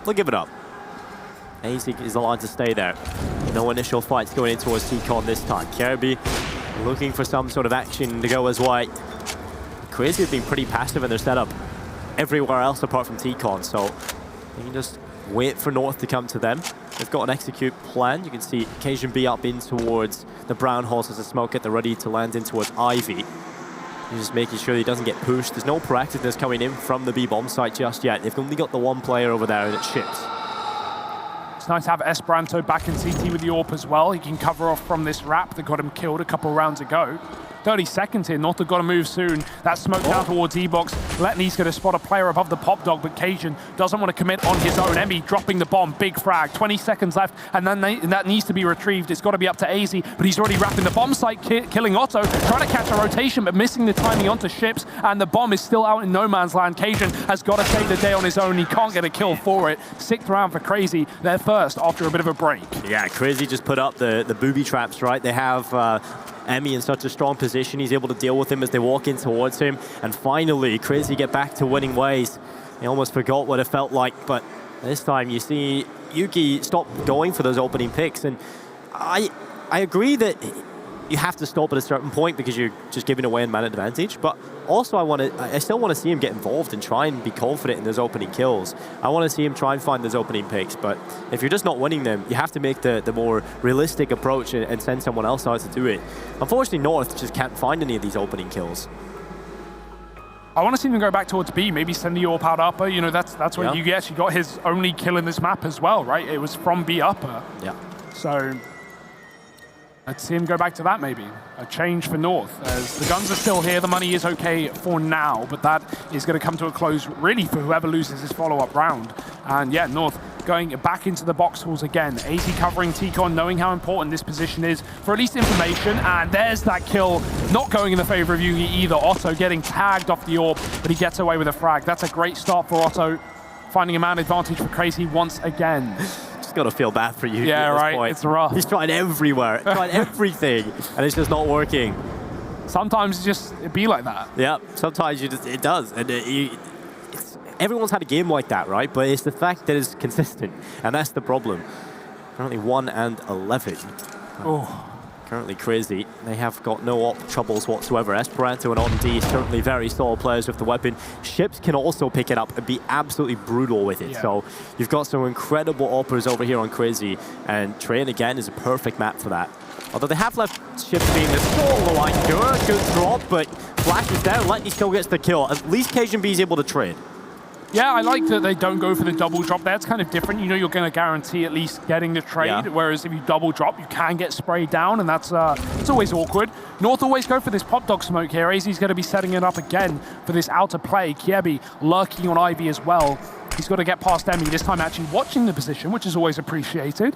Speaker 5: they'll give it up. AZ is allowed to stay there. No initial fights going in towards T-Con this time. Kirby looking for some sort of action to go as white. Crazy have been pretty passive in their setup everywhere else apart from T-Con, so they can just wait for North to come to them. They've got an execute plan. You can see Cajun B up in towards the brown horse as a smoke at the ready to land in towards Ivy. He's just making sure he doesn't get pushed. There's no proactiveness coming in from the B bomb site just yet. They've only got the one player over there and it ships.
Speaker 6: It's nice to have Esperanto back in CT with the AWP as well. He can cover off from this wrap that got him killed a couple rounds ago. 30 seconds here, North have got to move soon. That smoke down towards E-Box. Letney's going to spot a player above the pop dog, but Cajun doesn't want to commit on his own. Emmy dropping the bomb, big frag, 20 seconds left, and then that needs to be retrieved. It's got to be up to AZ, but he's already wrapping the bomb site, killing Otto, trying to catch a rotation, but missing the timing onto ships, and the bomb is still out in no man's land. Cajun has got to save the day on his own. He can't get a kill for it. 6th round for Crazy. They're first after a bit of a break.
Speaker 5: Yeah, Crazy just put up the booby traps, right? They have Emmy in such a strong position. He's able to deal with him as they walk in towards him. And finally, Crazy get back to winning ways. He almost forgot what it felt like, but this time you see Yuki stop going for those opening picks. And I agree that you have to stop at a certain point because you're just giving away in man advantage. But also I still want to see him get involved and try and be confident in those opening kills. I want to see him try and find those opening picks. But if you're just not winning them, you have to make the more realistic approach and send someone else out to do it. Unfortunately, North just can't find any of these opening kills.
Speaker 6: I want to see them go back towards B, maybe send the AWP out upper. You know, that's where Yugi actually got his only kill in this map as well, right? It was from B upper.
Speaker 5: Yeah.
Speaker 6: So let's see him go back to that, maybe. A change for North, as the guns are still here. The money is okay for now, but that is going to come to a close, really, for whoever loses this follow-up round. And yeah, North going back into the box halls again. AZ covering T-Con, knowing how important this position is for at least information. And there's that kill, not going in the favor of Yugi either. Otto getting tagged off the AWP, but he gets away with a frag. That's a great start for Otto, finding a man advantage for Crazy once again.
Speaker 5: just got to feel bad for you.
Speaker 6: Yeah,
Speaker 5: at this
Speaker 6: right.
Speaker 5: point.
Speaker 6: It's rough.
Speaker 5: He's tried everywhere, tried everything, and it's just not working.
Speaker 6: Sometimes it be like that.
Speaker 5: Yeah, sometimes it does. And everyone's had a game like that, right? But it's the fact that it's consistent, and that's the problem. Currently 1 and 11.
Speaker 6: Oh.
Speaker 5: Currently crazy. They have got no op troubles whatsoever. Esperanto and OnD certainly very solid players with the weapon. Ships can also pick it up and be absolutely brutal with it.
Speaker 6: Yeah.
Speaker 5: So you've got some incredible oppers over here on Crazy, and Train again is a perfect map for that. Although they have left Ships being the solo line. Good drop, but Flash is down. Lightning still gets the kill. At least Cajun B is able to trade.
Speaker 6: Yeah, I like that they don't go for the double drop there. It's kind of different. You know you're going to guarantee at least getting the trade, whereas if you double drop, you can get sprayed down, and that's it's always awkward. North always go for this pop dog smoke here. AZ's going to be setting it up again for this outer play. Kiebi lurking on Ivy as well. He's got to get past Emmy, this time actually watching the position, which is always appreciated.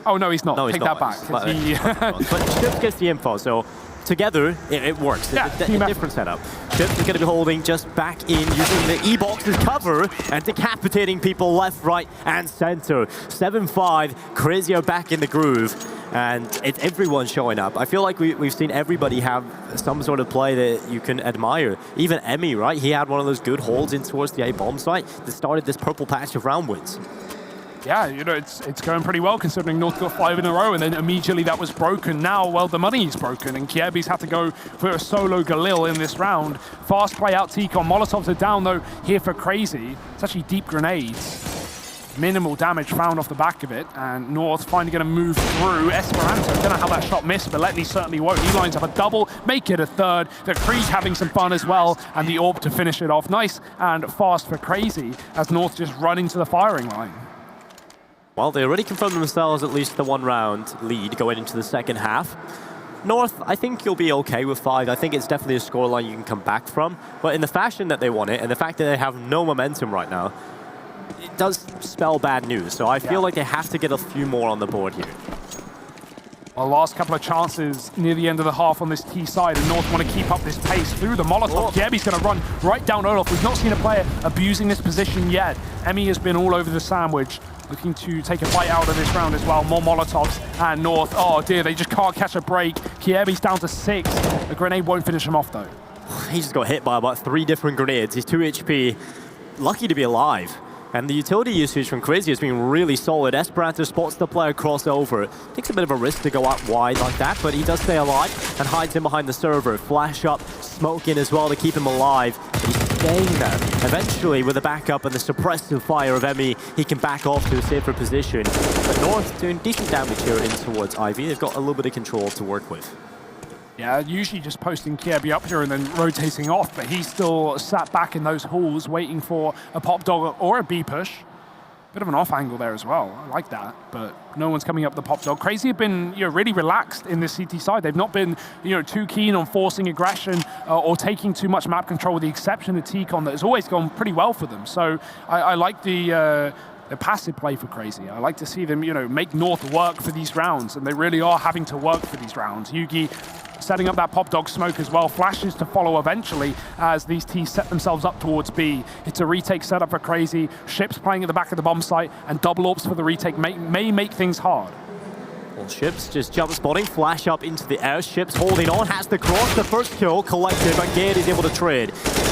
Speaker 6: Oh, no, he's not.
Speaker 5: No, he's
Speaker 6: Take
Speaker 5: not.
Speaker 6: that back.
Speaker 5: But Ships gets the info, so together, it works.
Speaker 6: Yeah,
Speaker 5: It's a different setup. Ships is going to be holding just back in, using the E-Box's cover and decapitating people left, right, and center. 7-5, Crazy are back in the groove, and it's everyone showing up. I feel like we've seen everybody have some sort of play that you can admire. Even Emmy, right? He had one of those good holds in towards the A-bomb site that started this purple patch of round wins.
Speaker 6: Yeah, you know, it's going pretty well considering North got 5 in a row and then immediately that was broken. Now, well, the money is broken and Kiebi's had to go for a solo Galil in this round. Fast play out Tikon. Molotovs are down though here for Crazy. It's actually deep grenades. Minimal damage found off the back of it, and North finally going to move through. Esperanto, don't know how that shot missed, but Letney certainly won't. He lines up a double, make it a third. The Krieg having some fun as well, and the AWP to finish it off. Nice and fast for Crazy as North just run into the firing line.
Speaker 5: Well, they already confirmed themselves at least the 1 round lead going into the second half. North, I think you'll be okay with 5. I think it's definitely a scoreline you can come back from. But in the fashion that they won it, and the fact that they have no momentum right now, it does spell bad news. So I feel like they have to get a few more on the board here.
Speaker 6: Well, last couple of chances near the end of the half on this T side, and North want to keep up this pace through the Molotov. Kiebi's going to run right down Olaf. We've not seen a player abusing this position yet. Emmy has been all over the sandwich, looking to take a bite out of this round as well. More Molotovs, and North, oh dear, they just can't catch a break. Kiebi's down to 6. The grenade won't finish him off though.
Speaker 5: He just got hit by about 3 different grenades. He's 2 HP, lucky to be alive. And the utility usage from Crazy has been really solid. Esperanto spots the player crossover. Takes a bit of a risk to go out wide like that, but he does stay alive and hides in behind the server. Flash up, smoke in as well to keep him alive. But he's staying there. Eventually, with the backup and the suppressive fire of Emmy, he can back off to a safer position. But North doing decent damage here in towards Ivy. They've got a little bit of control to work with.
Speaker 6: Yeah, usually just posting Kiebi up here and then rotating off, but he's still sat back in those halls waiting for a pop dog or a B push. Bit of an off angle there as well. I like that, but no one's coming up the pop dog. Crazy have been, you know, really relaxed in this CT side. They've not been, you know, too keen on forcing aggression or taking too much map control, with the exception of Tikon that has always gone pretty well for them. So I like the passive play for Crazy. I like to see them, you know, make North work for these rounds, and they really are having to work for these rounds. Yugi setting up that pop dog smoke as well. Flashes to follow eventually as these T's set themselves up towards B. It's a retake setup for Crazy. Ships playing at the back of the bomb site, and double AWPs for the retake may make things hard.
Speaker 5: Well, Ships just jump spotting, flash up into the air. Ships holding on, has the cross, the first kill collected, but Gade is able to trade.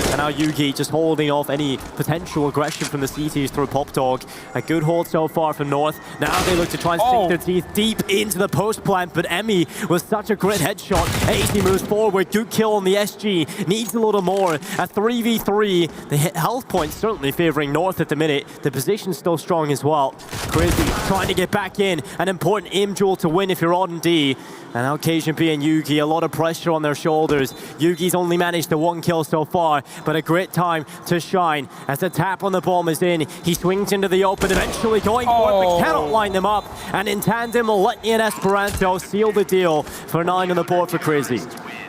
Speaker 5: And now Yugi just holding off any potential aggression from the CTs through Pop Dog. A good hold so far from North. Now they look to try and sink their teeth deep into the post plant, but Emmy was such a great headshot. AC moves forward, good kill on the SG, needs a little more. A 3v3, the health points certainly favoring North at the minute. The position's still strong as well. Crazy trying to get back in, an important aim duel to win if you're on D. And now Cajun B and Yugi, a lot of pressure on their shoulders. Yugi's only managed the 1 kill so far, but a great time to shine. As the tap on the bomb is in, he swings into the open, eventually going for it, but cannot line them up. And in tandem, Letney and Esperanto seal the deal for 9 on the board for Crazy.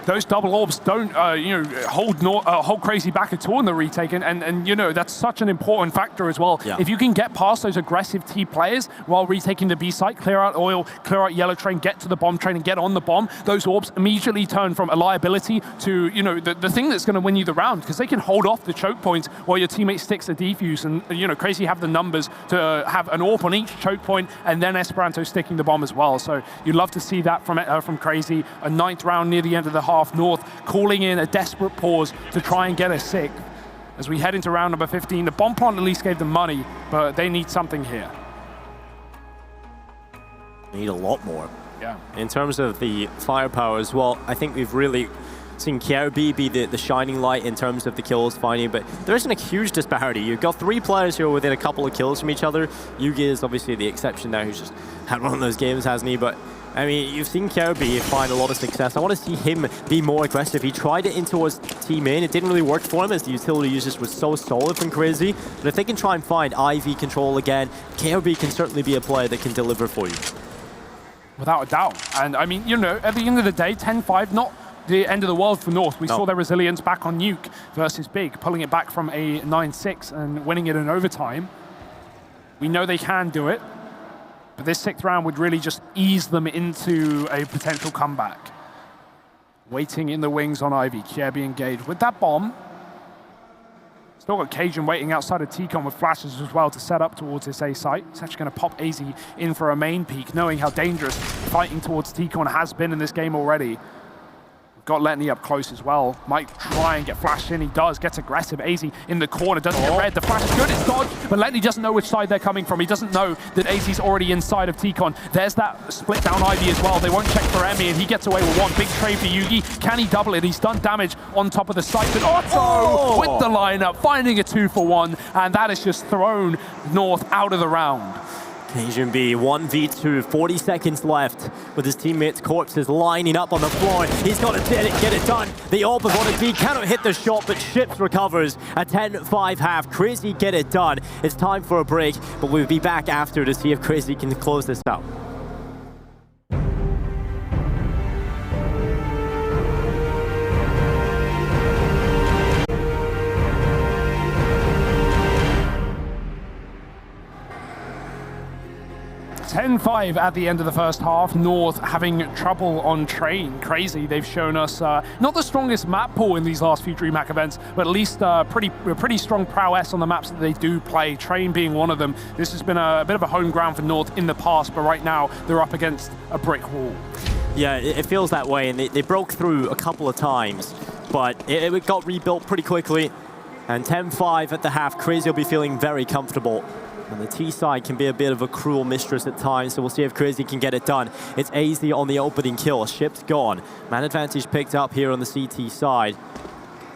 Speaker 6: those double orbs don't, hold Crazy back at all in the retake, and that's such an important factor as well.
Speaker 5: Yeah.
Speaker 6: If you can get past those aggressive T players while retaking the B site, clear out oil, clear out yellow train, get to the bomb train and get on the bomb, those orbs immediately turn from a liability to, the thing that's going to win you the round, because they can hold off the choke points while your teammate sticks a defuse, and Crazy have the numbers to have an AWP on each choke point, and then Esperanto sticking the bomb as well. So you'd love to see that from Crazy. A 9th round near the end of the half. North calling in a desperate pause to try and get a 6th. As we head into round number 15, the bomb plant at least gave them money, but they need something here.
Speaker 5: Need a lot more.
Speaker 6: Yeah.
Speaker 5: In terms of the firepower as well, I think we've really seen CR4ZY be the shining light in terms of the kills finding, but there isn't a huge disparity. You've got 3 players who are within a couple of kills from each other. Yugi is obviously the exception now, who's just had one of those games, hasn't he? But I mean, you've seen CR4ZY find a lot of success. I want to see him be more aggressive. He tried it in towards team in. It didn't really work for him as the utility usage was so solid from Crazy. But if they can try and find IV control again, CR4ZY can certainly be a player that can deliver for you.
Speaker 6: Without a doubt. And I mean, at the end of the day, 10-5, not the end of the world for North. We saw their resilience back on Nuke versus Big, pulling it back from a 9-6 and winning it in overtime. We know they can do it, but this 6th round would really just ease them into a potential comeback. Waiting in the wings on Ivy. CR4ZY engaged with that bomb. Still got Cajun waiting outside of T-Con with flashes as well to set up towards this A site. It's actually going to pop AZ in for a main peek, knowing how dangerous fighting towards T-Con has been in this game already. Got Letney up close as well. Might try and get flashed in. He does. Gets aggressive. AZ in the corner. Doesn't get red. The flash is good. It's dodged. But Letney doesn't know which side they're coming from. He doesn't know that AZ's already inside of T-Con. There's that split down Ivy as well. They won't check for Emmy, and he gets away with one. Big trade for Yugi. Can he double it? He's done damage on top of the site. But Otto with the lineup, finding a 2-for-1. And that has just thrown North out of the round.
Speaker 5: CR4ZY 1v2, 40 seconds left with his teammates' corpses lining up on the floor. He's got to get it done. The AWP of ONXV cannot hit the shot, but Ships recovers. A 10-5 half. Crazy get it done. It's time for a break, but we'll be back after to see if Crazy can close this out.
Speaker 6: 10-5 at the end of the first half. North having trouble on train. Crazy, they've shown us not the strongest map pool in these last few DreamHack events, but at least pretty strong prowess on the maps that they do play. Train being one of them. This has been a bit of a home ground for North in the past, but right now they're up against a brick wall.
Speaker 5: Yeah, it feels that way, and they broke through a couple of times, but it got rebuilt pretty quickly. And 10-5 at the half. Crazy will be feeling very comfortable. And the T side can be a bit of a cruel mistress at times, so we'll see if Crazy can get it done. It's AZ on the opening kill. Ship's gone. Man advantage picked up here on the CT side.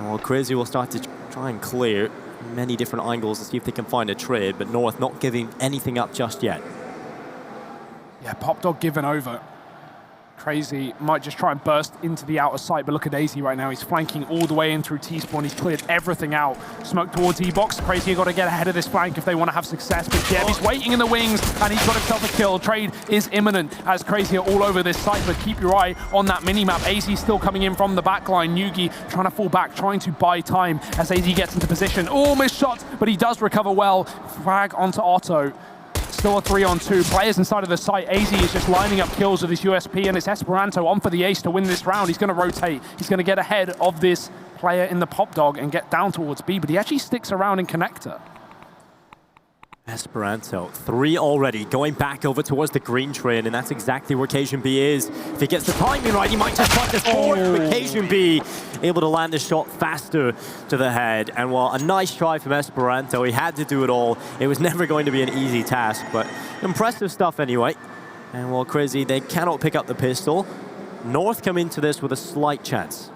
Speaker 5: Well, Crazy will start to try and clear many different angles to see if they can find a trade, but North not giving anything up just yet.
Speaker 6: Yeah, Pop Dog given over. Crazy might just try and burst into the outer site, but look at AZ right now. He's flanking all the way in through T-spawn. He's cleared everything out. Smoke towards E-box. Crazy got to get ahead of this flank if they want to have success. But Jeb is waiting in the wings, and he's got himself a kill. Trade is imminent as Crazy are all over this site, but keep your eye on that mini-map. AZ still coming in from the back line. Yugi trying to fall back, trying to buy time as AZ gets into position. Oh, missed shot, but he does recover well. Frag onto Otto. Still a 3-on-2. Players inside of the site. AZ is just lining up kills with his USP, and it's Esperanto on for the ace to win this round. He's going to rotate. He's going to get ahead of this player in the Pop Dog and get down towards B, but he actually sticks around in connector.
Speaker 5: Esperanto, 3 already, going back over towards the green train, and that's exactly where CR4ZY is. If he gets the timing right, he might just put this forward, but CR4ZY able to land the shot faster to the head. And while a nice try from Esperanto, he had to do it all. It was never going to be an easy task, but impressive stuff anyway. And while CR4ZY, they cannot pick up the pistol, North come into this with a slight chance.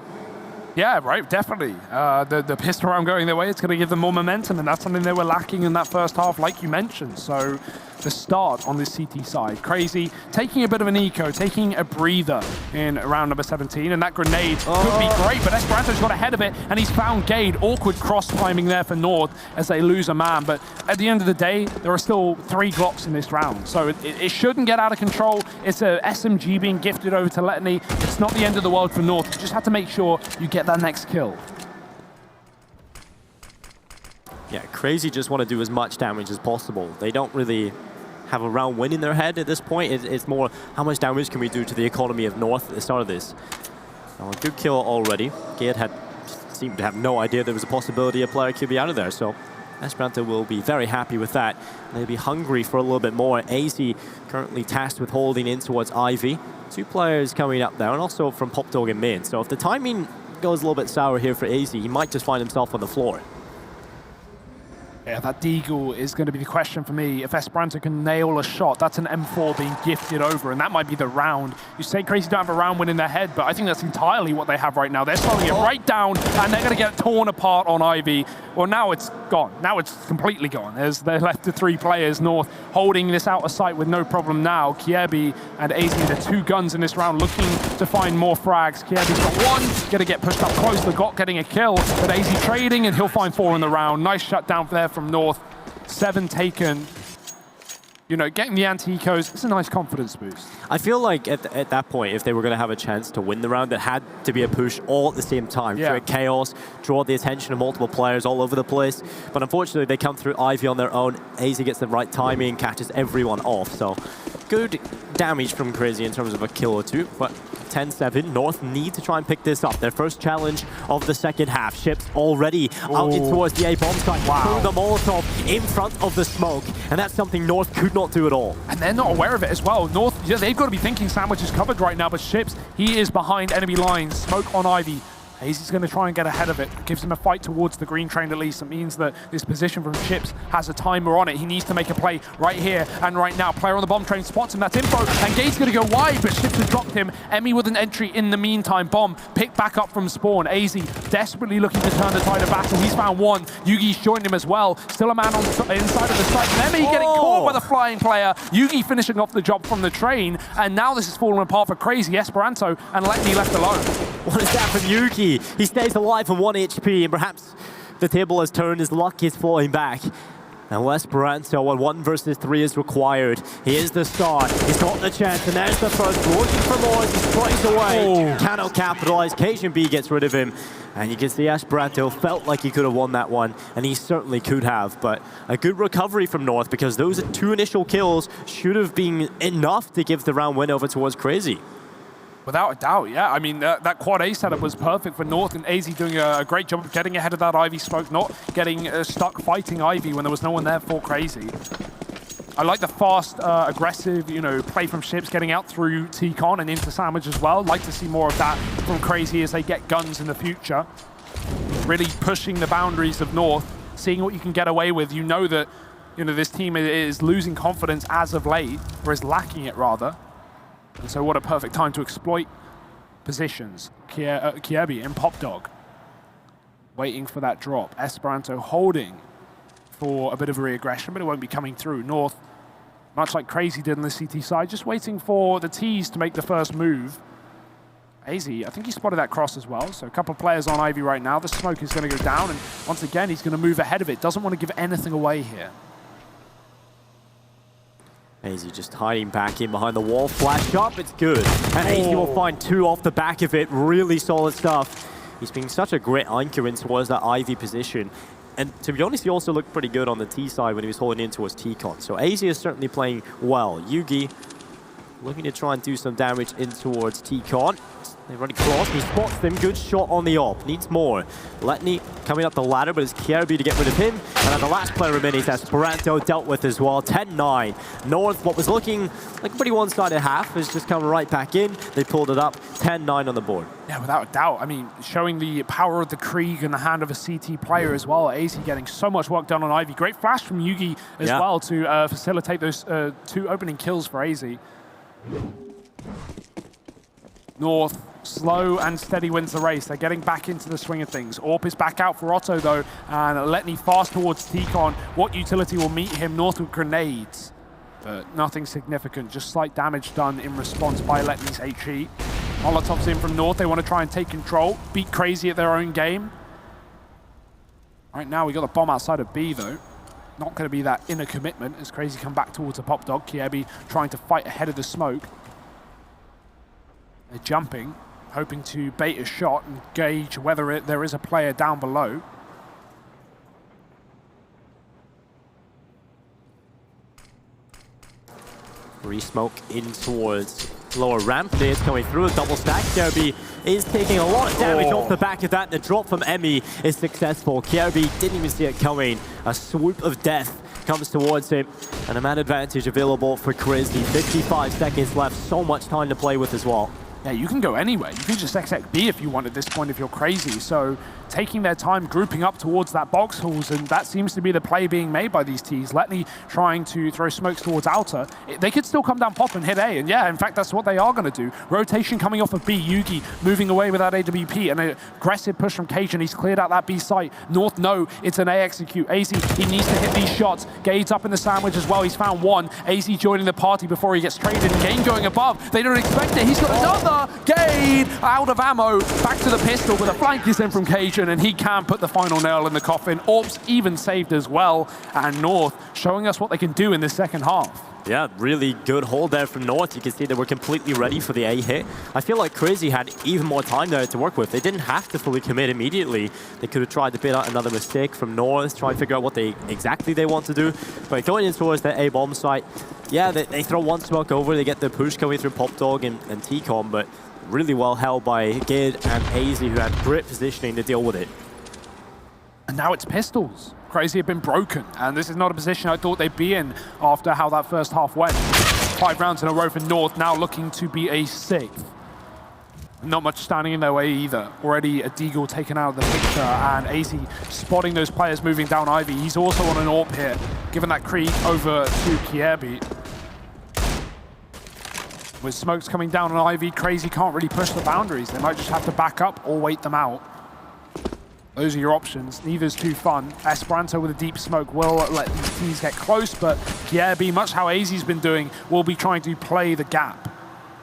Speaker 6: Yeah, right, definitely. The pistol round going their way, it's going to give them more momentum, and that's something they were lacking in that first half, like you mentioned. So the start on this CT side, Crazy taking a bit of an eco, taking a breather in round number 17, and that grenade could be great, but Esperanto's got ahead of it, and he's found Gade. Awkward cross-timing there for North as they lose a man, but at the end of the day, there are still 3 Glocks in this round, so it shouldn't get out of control. It's a SMG being gifted over to Letney. It's not the end of the world for North. You just have to make sure you get that next kill.
Speaker 5: Yeah, CR4ZY just want to do as much damage as possible. They don't really have a round win in their head at this point. It's more, how much damage can we do to the economy of North at the start of this? Oh, a good kill already. Gade seemed to have no idea there was a possibility a player could be out of there, so Esperanto will be very happy with that. They'll be hungry for a little bit more. AZ currently tasked with holding in towards Ivy. 2 players coming up there, and also from Popdog and Main. So if the timing goes a little bit sour here for AZ, he might just find himself on the floor.
Speaker 6: Yeah, that Deagle is going to be the question for me. If Esperanto can nail a shot, that's an M4 being gifted over, and that might be the round. You say CR4ZY don't have a round win in their head, but I think that's entirely what they have right now. They're slowing it right down, and they're going to get torn apart on Ivy. Well, now it's gone. Now it's completely gone. They're left to 3 players. North holding this out of sight with no problem now. CR4ZY and AZ, the 2 guns in this round, looking to find more frags. CR4ZY's got 1, going to get pushed up close. The Got getting a kill, but AZ trading, and he'll find 4 in the round. Nice shutdown there from North. 7 taken. You know, getting the anti-ecos, it's a nice confidence boost.
Speaker 5: I feel like at that point, if they were going to have a chance to win the round, it had to be a push all at the same time.
Speaker 6: Yeah.
Speaker 5: Create chaos, draw the attention of multiple players all over the place. But unfortunately, they come through Ivy on their own. AZ gets the right timing, catches everyone off. So good damage from CR4ZY in terms of a kill or 2. But 10-7, North need to try and pick this up. Their first challenge of the second half. Ships already out in towards the A-bomb site. Wow. The Molotov in front of the smoke. And that's something North could not do at all.
Speaker 6: And they're not aware of it as well. North, yeah, they've got to be thinking Sandwich is covered right now, but Ships, he is behind enemy lines. Smoke on Ivy. AZ's going to try and get ahead of it. Gives him a fight towards the green train at least. It means that this position from Ships has a timer on it. He needs to make a play right here and right now. Player on the bomb train spots him. That's info. And Gade's going to go wide, but Ships has dropped him. Emmy with an entry in the meantime. Bomb picked back up from spawn. AZ desperately looking to turn the tide of battle. He's found 1. Yugi's joined him as well. Still a man on inside of the site. And Emmy getting caught by the flying player. Yugi finishing off the job from the train. And now this is falling apart for CR4ZY. Esperanto and Letney left alone.
Speaker 5: What is that from Yugi? He stays alive on 1 HP, and perhaps the table has turned, his luck is falling back. Now Esperanto, when 1 versus 3 is required, he is the star. He's got the chance, and there's the first. Looking for more as he tries away. Cannot capitalize. KGB gets rid of him. And you can see Esperanto felt like he could have won that one, and he certainly could have. But a good recovery from North, because those 2 initial kills should have been enough to give the round win over towards CR4ZY.
Speaker 6: Without a doubt, yeah. I mean, that quad A setup was perfect for North, and AZ doing a great job of getting ahead of that Ivy smoke, not getting stuck fighting Ivy when there was no one there for CR4ZY. I like the fast, aggressive, you know, play from Ships, getting out through T-Con and into Sandwich as well. Like to see more of that from CR4ZY as they get guns in the future. Really pushing the boundaries of North, seeing what you can get away with. You know that, you know, this team is losing confidence as of late, or is lacking it rather. And so what a perfect time to exploit positions. CR4ZY and Popdog waiting for that drop. Esperanto holding for a bit of a re-aggression, but it won't be coming through. North, much like CR4ZY did on the CT side, just waiting for the T's to make the first move. AZ, I think he spotted that cross as well, so a couple of players on Ivy right now. The smoke is going to go down, and once again, he's going to move ahead of it. Doesn't want to give anything away here.
Speaker 5: AZ just hiding back in behind the wall. Flash up, it's good. And AZ will find 2 off the back of it. Really solid stuff. He's been such a great anchor in towards that Ivy position. And to be honest, he also looked pretty good on the T side when he was holding in towards T-Con. So AZ is certainly playing well. Yugi looking to try and do some damage in towards T-Con. They've already crossed. He spots them. Good shot on the op. Needs more. Letney coming up the ladder, but it's CR4ZY to get rid of him. And then the last player remaining is Esperanto dealt with as well. 10-9. North, what was looking like a pretty one-sided half, has just come right back in. They pulled it up. 10-9 on the board.
Speaker 6: Yeah, without a doubt. I mean, showing the power of the Krieg in the hand of a CT player as well. AZ getting so much work done on Ivy. Great flash from Yugi as well to facilitate those 2 opening kills for AZ. North, slow and steady wins the race. They're getting back into the swing of things. Orp is back out for Otto though, and Letney fast towards T-Con. What utility will meet him? North with grenades, but nothing significant. Just slight damage done in response by Letney's HE. Molotov's in from North. They want to try and take control, beat Crazy at their own game. Right now, we got the bomb outside of B, though. Not going to be that inner commitment as Crazy come back towards a pop dog. CR4ZY trying to fight ahead of the smoke. They're jumping, hoping to bait a shot and gauge whether there is a player down below.
Speaker 5: Re-smoke in towards lower ramp. There's coming through a double stack. CR4ZY is taking a lot of damage off the back of that. The drop from Emmy is successful. CR4ZY didn't even see it coming. A swoop of death comes towards him. And a man advantage available for CR4ZY. 55 seconds left. So much time to play with as well.
Speaker 6: Yeah, you can go anywhere. You can just exec B if you want at this point if you're Crazy. So taking their time, grouping up towards that box halls, and that seems to be the play being made by these Ts. Letney trying to throw smokes towards Outer. They could still come down pop and hit A, and yeah, in fact, that's what they are going to do. Rotation coming off of B. Yugi moving away with that AWP, and an aggressive push from Cajun. He's cleared out that B site. North, no, it's an A execute. AZ, he needs to hit these shots. Gade's up in the sandwich as well. He's found one. AZ joining the party before he gets traded. Game going above. They don't expect it. He's got another. Gade out of ammo. Back to the pistol, but a flank is in from Cajun, and he can put the final nail in the coffin. Orps even saved as well, and North showing us what they can do in the second half.
Speaker 5: Yeah, really good hold there from North. You can see they were completely ready for the A hit. I feel like CR4ZY had even more time there to work with. They didn't have to fully commit immediately. They could have tried to bait out another mistake from North, try and figure out what exactly they want to do. But going in towards the A bomb site, yeah, they throw one smoke over, they get the push coming through Pop Dog and T-Com, but really well held by Gid and AZ, who had great positioning to deal with it.
Speaker 6: And now it's pistols. CR4ZY have been broken, and this is not a position I thought they'd be in after how that first half went. 5 rounds in a row for North, now looking to be a 6th. Not much standing in their way either. Already a Deagle taken out of the picture, and AZ spotting those players moving down Ivy. He's also on an AWP here, giving that creep over to CR4ZY. With smokes coming down on Ivy, CR4ZY can't really push the boundaries. They might just have to back up or wait them out. Those are your options. Neither's too fun. Esperanto with a deep smoke will let these teams get close, but CR4ZY, much how AZ's been doing, will be trying to play the gap.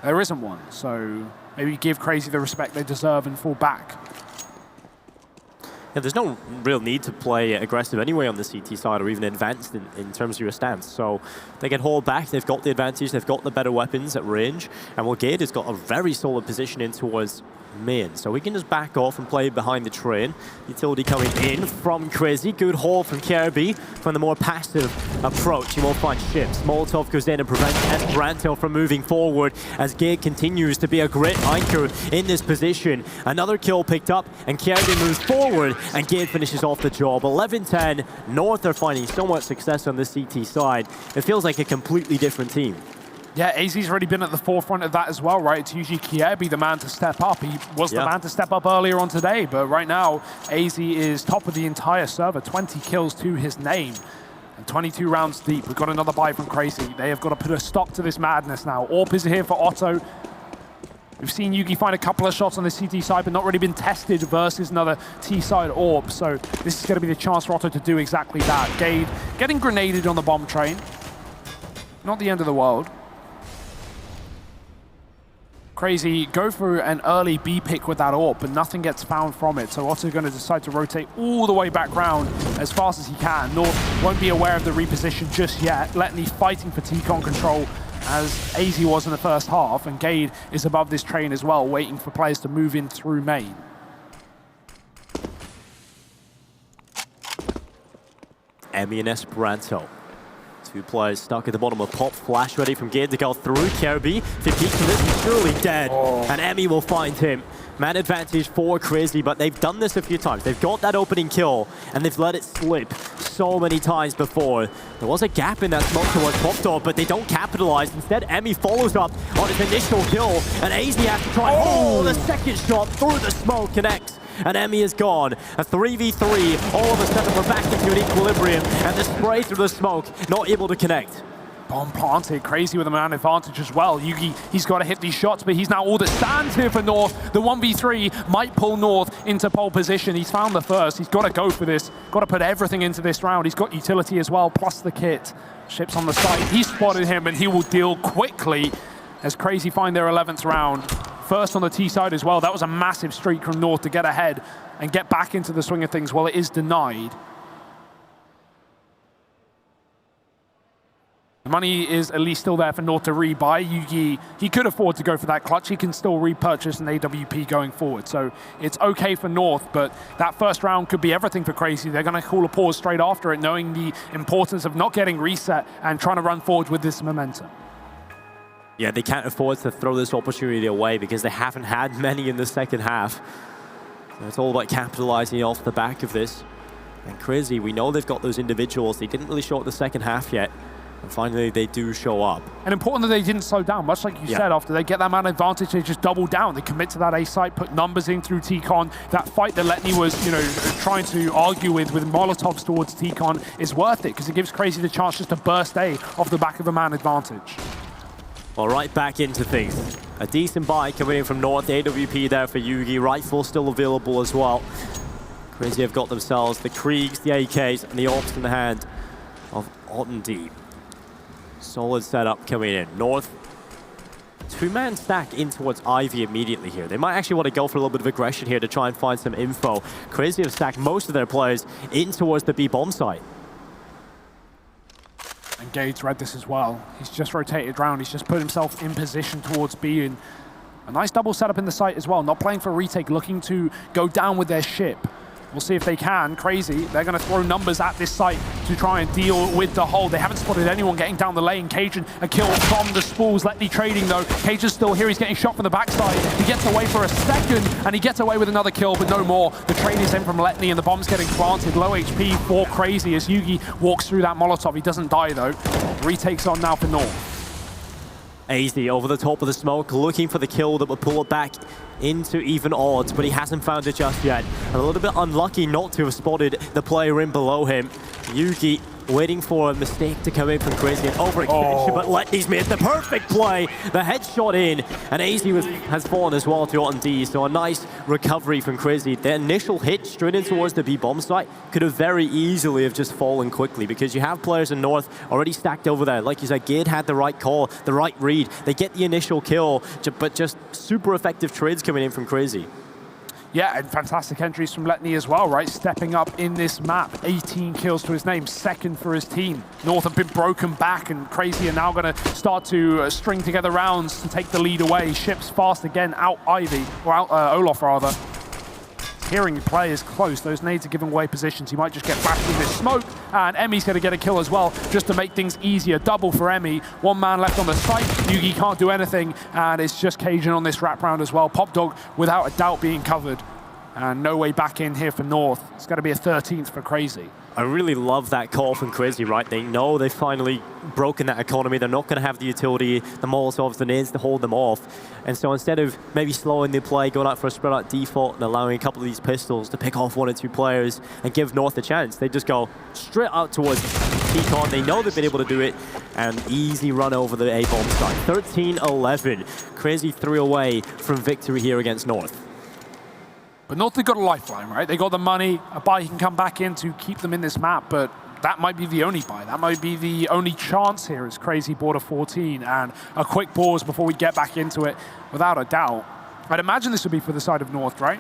Speaker 6: There isn't one, so maybe give CR4ZY the respect they deserve and fall back.
Speaker 5: Yeah, there's no real need to play aggressive anyway on the CT side or even advanced in terms of your stance. So they can hold back, they've got the advantage, they've got the better weapons at range, and well, Gade has got a very solid position in towards main. So we can just back off and play behind the train. Utility coming in from CR4ZY. Good hold from CR4ZY from the more passive approach. You won't find ships. Molotov goes in and prevents Esperanto from moving forward as Gade continues to be a great anchor in this position. Another kill picked up and CR4ZY moves forward and Gade finishes off the job. 11-10. North are finding so much success on the CT side. It feels like a completely different team.
Speaker 6: Yeah, AZ's already been at the forefront of that as well, right? It's usually CR4ZY the man to step up. He was the man to step up earlier on today, but right now, AZ is top of the entire server, 20 kills to his name. And 22 rounds deep. We've got another buy from CR4ZY. They have got to put a stop to this madness now. AWP is here for Otto. We've seen Yugi find a couple of shots on the CT side, but not really been tested versus another T-side AWP. So this is going to be the chance for Otto to do exactly that. Gade getting grenaded on the bomb train. Not the end of the world. CR4ZY go for an early B pick with that AWP, but nothing gets found from it. So Otto's going to decide to rotate all the way back round as fast as he can. North won't be aware of the reposition just yet. Letney fighting for T-Con control as AZ was in the first half, and Gade is above this train as well, waiting for players to move in through main.
Speaker 5: Emmy and Esperanto. 2 players stuck at the bottom of Pop. Flash ready from Gade to go through. CR4ZY, if he peeks to this, he's surely dead. And Emmy will find him. Man advantage for CR4ZY, but they've done this a few times. They've got that opening kill, and they've let it slip so many times before. There was a gap in that smoke towards Pop Dog, but they don't capitalize. Instead, Emmy follows up on his initial kill, and AZ has to try. Oh, the second shot through the smoke connects. And Emmy is gone. A 3v3. All of a sudden, we're back into an equilibrium. And the spray through the smoke, not able to connect.
Speaker 6: Bomb planted. CR4ZY with a man advantage as well. Yugi, he's got to hit these shots, but he's now all that stands here for North. The 1v3 might pull North into pole position. He's found the first. He's got to go for this. Got to put everything into this round. He's got utility as well, plus the kit. Ships on the site. He spotted him, and he will deal quickly as CR4ZY find their 11th round. first on the T side as well. That was a massive streak from North to get ahead and get back into the swing of things. Well, it is denied. The money is at least still there for North to rebuy. Yugi, he could afford to go for that clutch. He can still repurchase an AWP going forward. So it's okay for North, but that first round could be everything for CR4ZY. They're going to call a pause straight after it, knowing the importance of not getting reset and trying to run forward with this momentum.
Speaker 5: Yeah, they can't afford to throw this opportunity away because they haven't had many in the second half. So it's all about capitalizing off the back of this. And CR4ZY, we know they've got those individuals. They didn't really show up the second half yet. And finally, they do show up. And
Speaker 6: important that they didn't slow down, much like you said, after they get that man advantage, they just double down. They commit to that A site, put numbers in through T-Con. That fight that Letny was, trying to argue with Molotovs towards T-Con is worth it, because it gives CR4ZY the chance just to burst A off the back of a man advantage.
Speaker 5: Well, right back into things. A decent buy coming in from North. AWP there for Yugi. Rifle still available as well. CR4ZY have got themselves the Kriegs, the AKs, and the AWPs in the hand of Ottendeep. Solid setup coming in. North, two-man stack in towards Ivy immediately here. They might actually want to go for a little bit of aggression here to try and find some info. CR4ZY have stacked most of their players in towards the B bomb site.
Speaker 6: And Gage read this as well. He's just rotated around. He's just put himself in position towards B. And a nice double setup in the site as well. Not playing for a retake, looking to go down with their ship. We'll see if they can. CR4ZY, they're going to throw numbers at this site to try and deal with the hold. They haven't spotted anyone getting down the lane. Cajun, a kill from the spools. Letny trading though. Cajun's still here. He's getting shot from the backside. He gets away for a second, and he gets away with another kill, but no more. The trade is in from Letny, and the bomb's getting planted. Low HP for CR4ZY as Yugi walks through that Molotov. He doesn't die though. Retake's on now for North.
Speaker 5: AZ over the top of the smoke, looking for the kill that will pull it back into even odds, but he hasn't found it just yet. And a little bit unlucky not to have spotted the player in below him. Yugi waiting for a mistake to come in from CR4ZY and overextension, but Letny's made the perfect play. The headshot in, and AZ has fallen as well to Ottendeep, so a nice recovery from CR4ZY. The initial hit straight in towards the B bomb site could have very easily have just fallen quickly, because you have players in North already stacked over there. Like you said, Gade had the right call, the right read. They get the initial kill, but just super effective trades coming in from CR4ZY.
Speaker 6: Yeah, and fantastic entries from Letny as well, right? Stepping up in this map. 18 kills to his name, second for his team. North have been broken back, and CR4ZY are now going to start to string together rounds to take the lead away. Ships fast again, out Ivy, or out Olaf rather. Hearing players close, those nades are giving away positions. He might just get bashed with this smoke, and Emmy's going to get a kill as well, just to make things easier. Double for Emmy. One man left on the site. Yugi can't do anything, and it's just Cajun on this wraparound as well. Pop Dog, without a doubt, being covered. And no way back in here for North. It's going to be a 13th for CR4ZY.
Speaker 5: I really love that call from CR4ZY, right? They know they've finally broken that economy. They're not going to have the utility, the Molotovs, the nades to hold them off. And so instead of maybe slowing the play, going out for a spread out default and allowing a couple of these pistols to pick off one or two players and give North a chance, they just go straight out towards T-Con. They know they've been able to do it, and easy run over the A-bomb side. 13-11. CR4ZY 3 away from victory here against North.
Speaker 6: But North, they got a lifeline, right? They got the money, a buy can come back in to keep them in this map, but that might be the only buy. That might be the only chance here as CR4ZY bought a 14, and a quick pause before we get back into it, without a doubt. I'd imagine this would be for the side of North, right?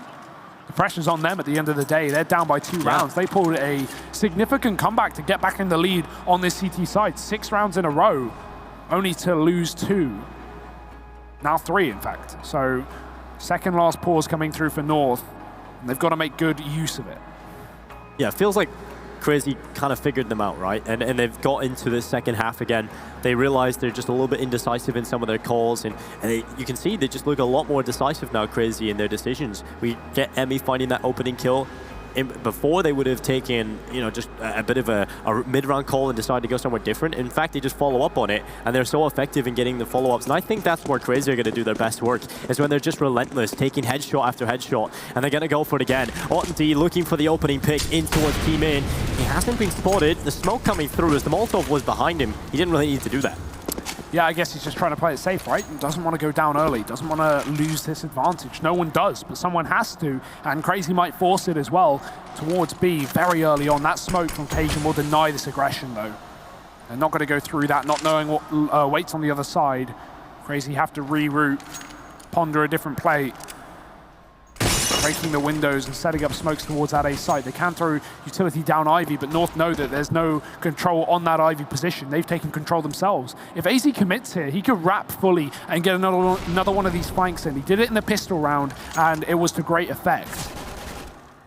Speaker 6: The pressure's on them at the end of the day. They're down by 2 rounds. They pulled a significant comeback to get back in the lead on this CT side. 6 rounds in a row, only to lose 2. Now 3, in fact. So second last pause coming through for North. And they've got to make good use of it.
Speaker 5: Yeah, it feels like CR4ZY kind of figured them out, right? And they've got into the second half again. They realize they're just a little bit indecisive in some of their calls, and you can see they just look a lot more decisive now, CR4ZY, in their decisions. We get Emmy finding that opening kill. Before they would have taken, just a bit of a mid-round call and decided to go somewhere different. In fact, they just follow up on it, and they're so effective in getting the follow-ups. And I think that's where CR4ZY are going to do their best work, is when they're just relentless, taking headshot after headshot, and they're going to go for it again. Ottendeep looking for the opening pick in towards Team In. He hasn't been spotted. The smoke coming through as the Molotov was behind him. He didn't really need to do that.
Speaker 6: Yeah, I guess he's just trying to play it safe, right? Doesn't want to go down early, doesn't want to lose this advantage. No one does, but someone has to, and CR4ZY might force it as well towards B very early on. That smoke from Cajun will deny this aggression, though. They're not going to go through that, not knowing what waits on the other side. CR4ZY have to reroute. ponder a different play. Breaking the windows and setting up smokes towards that A site. They can throw utility down Ivy, but North know that there's no control on that Ivy position. They've taken control themselves. If AZ commits here, he could wrap fully and get another one of these flanks in. He did it in the pistol round, and it was to great effect.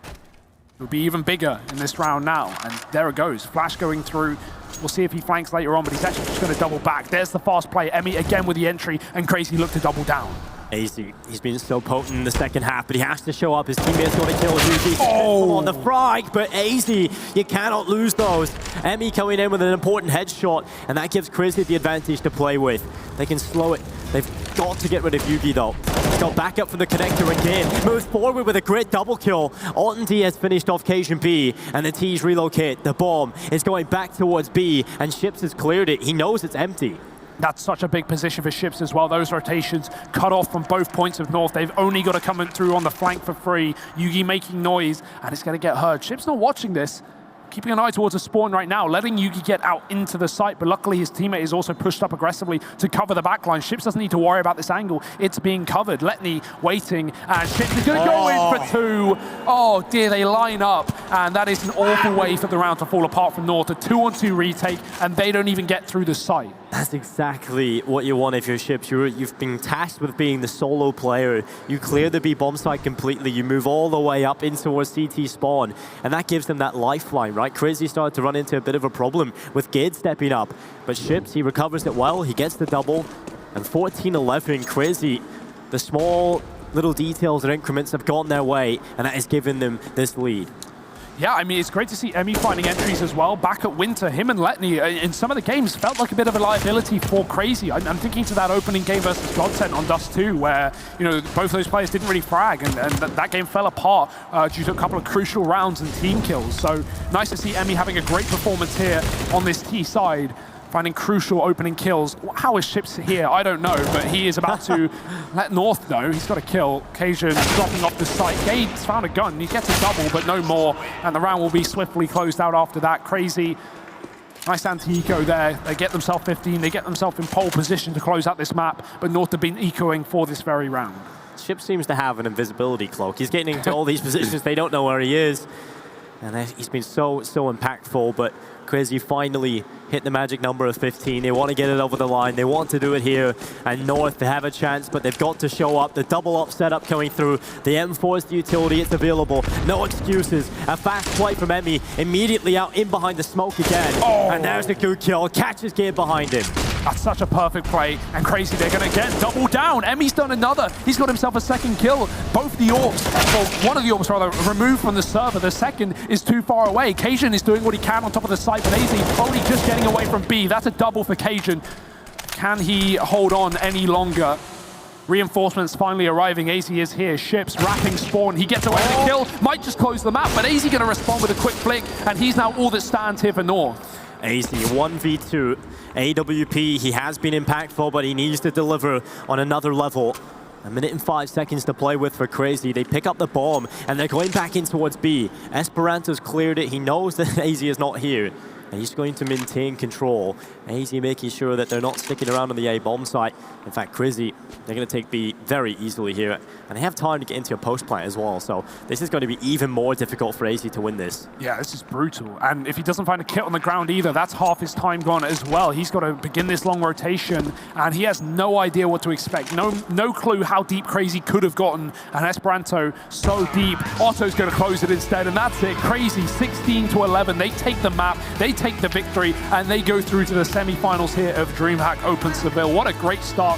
Speaker 6: It would be even bigger in this round now, and there it goes. Flash going through. We'll see if he flanks later on, but he's actually just going to double back. There's the fast play. Emmy again with the entry, and Crazy look to double down.
Speaker 5: AZ, he's been so potent in the second half, but he has to show up. His teammates got to kill Yugi on the frag, but AZ, you cannot lose those. Emmy coming in with an important headshot, and that gives Crazy the advantage to play with. They can slow it. They've got to get rid of Yugi though. He's got back up from the connector again. Moves forward with a great double kill. Alton D has finished off Cajun B, and the T's relocate. The bomb is going back towards B, and Ships has cleared it. He knows it's empty.
Speaker 6: That's such a big position for Ships as well. Those rotations cut off from both points of North. They've only got to come through on the flank for free. Yugi making noise, and it's going to get heard. Ships not watching this. Keeping an eye towards the spawn right now, letting Yugi get out into the site, but luckily his teammate is also pushed up aggressively to cover the backline. Ships doesn't need to worry about this angle. It's being covered. Letney waiting, and Ships is going to go in for two. Oh dear, they line up, and that is an awful way for the round to fall apart from North. A 2-on-2 retake, and they don't even get through the site.
Speaker 5: That's exactly what you want if you're Ships. You've been tasked with being the solo player. You clear the B bomb site completely. You move all the way up in towards CT spawn, and that gives them that lifeline, right? Crazy started to run into a bit of a problem with Gid stepping up, but Ships, he recovers it well. He gets the double, and 14-11, Crazy, the small little details and increments have gone their way, and that has given them this lead.
Speaker 6: Yeah, I mean, it's great to see Emmy finding entries as well. Back at Winter, him and Letney in some of the games felt like a bit of a liability for Crazy. I'm thinking to that opening game versus Godsent on Dust 2, where, you know, both those players didn't really frag, and that game fell apart due to a couple of crucial rounds and team kills. So nice to see Emmy having a great performance here on this T side, finding crucial opening kills. How is Ships here? I don't know, but he is about to let North know. He's got a kill. Cajun dropping off the site. Gabe's found a gun. He gets a double, but no more. And the round will be swiftly closed out after that. Crazy. Nice anti-eco there. They get themselves 15. They get themselves in pole position to close out this map, but North have been ecoing for this very round.
Speaker 5: Ships seems to have an invisibility cloak. He's getting into all these positions. They don't know where he is. And he's been so impactful, but Crazy finally hit the magic number of 15. They want to get it over the line. They want to do it here. And North, they have a chance, but they've got to show up. The double up setup coming through. The M4 is the utility. It's available. No excuses. A fast flight from Emmy. Immediately out in behind the smoke again.
Speaker 6: Oh.
Speaker 5: And there's a good kill. Catches Gabe behind him.
Speaker 6: That's such a perfect play, and Crazy, they're going to get double down. Emmy's done another. He's got himself a second kill. Both the orbs, well, one of the orbs rather, removed from the server. The second is too far away. Cajun is doing what he can on top of the site, but AZ only just getting away from B. That's a double for Cajun. Can he hold on any longer? Reinforcements finally arriving. AZ is here. Ships wrapping spawn. He gets away with the kill. Might just close the map, but AZ going to respond with a quick flick, and he's now all that stands here for North.
Speaker 5: AZ 1v2. AWP, he has been impactful, but he needs to deliver on another level. A minute and 5 seconds to play with for Crazy. They pick up the bomb, and they're going back in towards B. Esperanto's cleared it. He knows that AZ is not here, and he's going to maintain control. AZ making sure that they're not sticking around on the A bomb site. In fact, Crazy, they're going to take B very easily here, and they have time to get into a post plant as well, so this is going to be even more difficult for AZ to win this.
Speaker 6: Yeah, this is brutal, and if he doesn't find a kit on the ground either, that's half his time gone as well. He's got to begin this long rotation, and he has no idea what to expect. No clue how deep Crazy could have gotten, and Esperanto so deep. Otto's going to close it instead, and that's it. Crazy 16-11. They take the map, they take the victory, and they go through to the semi-finals here of DreamHack Open Seville. What a great start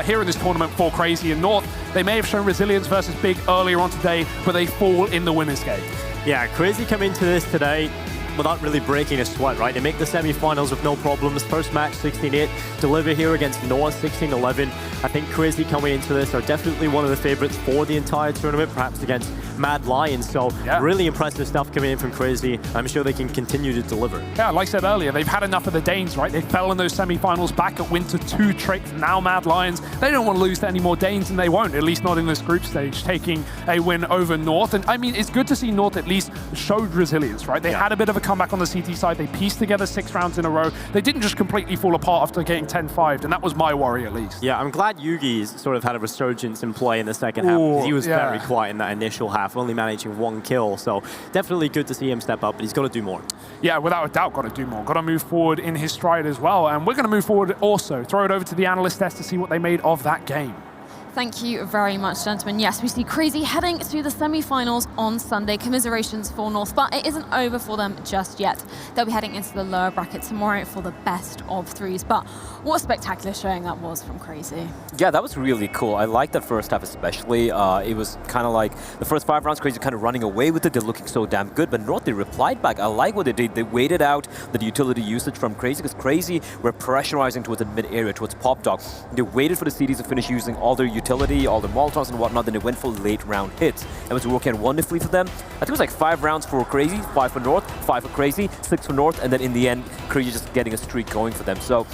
Speaker 6: here in this tournament for Crazy and North. They may have shown resilience versus Big earlier on today, but they fall in the winner's gate.
Speaker 5: Yeah, Crazy come into this today without really breaking a sweat, right? They make the semi-finals with no problems. First match, 16-8. Deliver here against North, 16-11. I think Crazy coming into this are definitely one of the favorites for the entire tournament, perhaps against Mad Lions. So
Speaker 6: yeah,
Speaker 5: really impressive stuff coming in from Crazy. I'm sure they can continue to deliver.
Speaker 6: Yeah, like I said earlier, they've had enough of the Danes, right? They fell in those semi-finals back at Winter 2 tricks. Now Mad Lions, they don't want to lose to any more Danes, and they won't, at least not in this group stage, taking a win over North. And I mean, it's good to see North at least showed resilience, right? They had a bit of a comeback on the CT side. They pieced together 6 rounds in a row. They didn't just completely fall apart after getting 10-5'd, and that was my worry at least.
Speaker 5: Yeah, I'm glad Yugi's sort of had a resurgence in play in the second half, because he was very quiet in that initial half, only managing 1 kill. So definitely good to see him step up, but he's got to do more.
Speaker 6: Yeah, without a doubt, got to do more. Got to move forward in his stride as well. And we're going to move forward also. Throw it over to the analyst desk to see what they made of that game.
Speaker 2: Thank you very much, gentlemen. Yes, we see CR4ZY heading to the semi-finals on Sunday. Commiserations for North, but it isn't over for them just yet. They'll be heading into the lower bracket tomorrow for the best of 3s. But what a spectacular showing that was from CR4ZY.
Speaker 3: Yeah, that was really cool. I liked that first half especially. It was kind of like the first 5 rounds, CR4ZY kind of running away with it. They're looking so damn good, but North, they replied back. I like what they did. They waited out the utility usage from CR4ZY, because CR4ZY were pressurizing towards the mid area, towards Pop Dog. They waited for the CDs to finish using all their utility, all their Molotovs and whatnot, then they went for late round hits. It was working wonderfully for them. I think it was like 5 rounds for CR4ZY, 5 for North, 5 for CR4ZY, 6 for North, and then in the end, CR4ZY just getting a streak going for them. So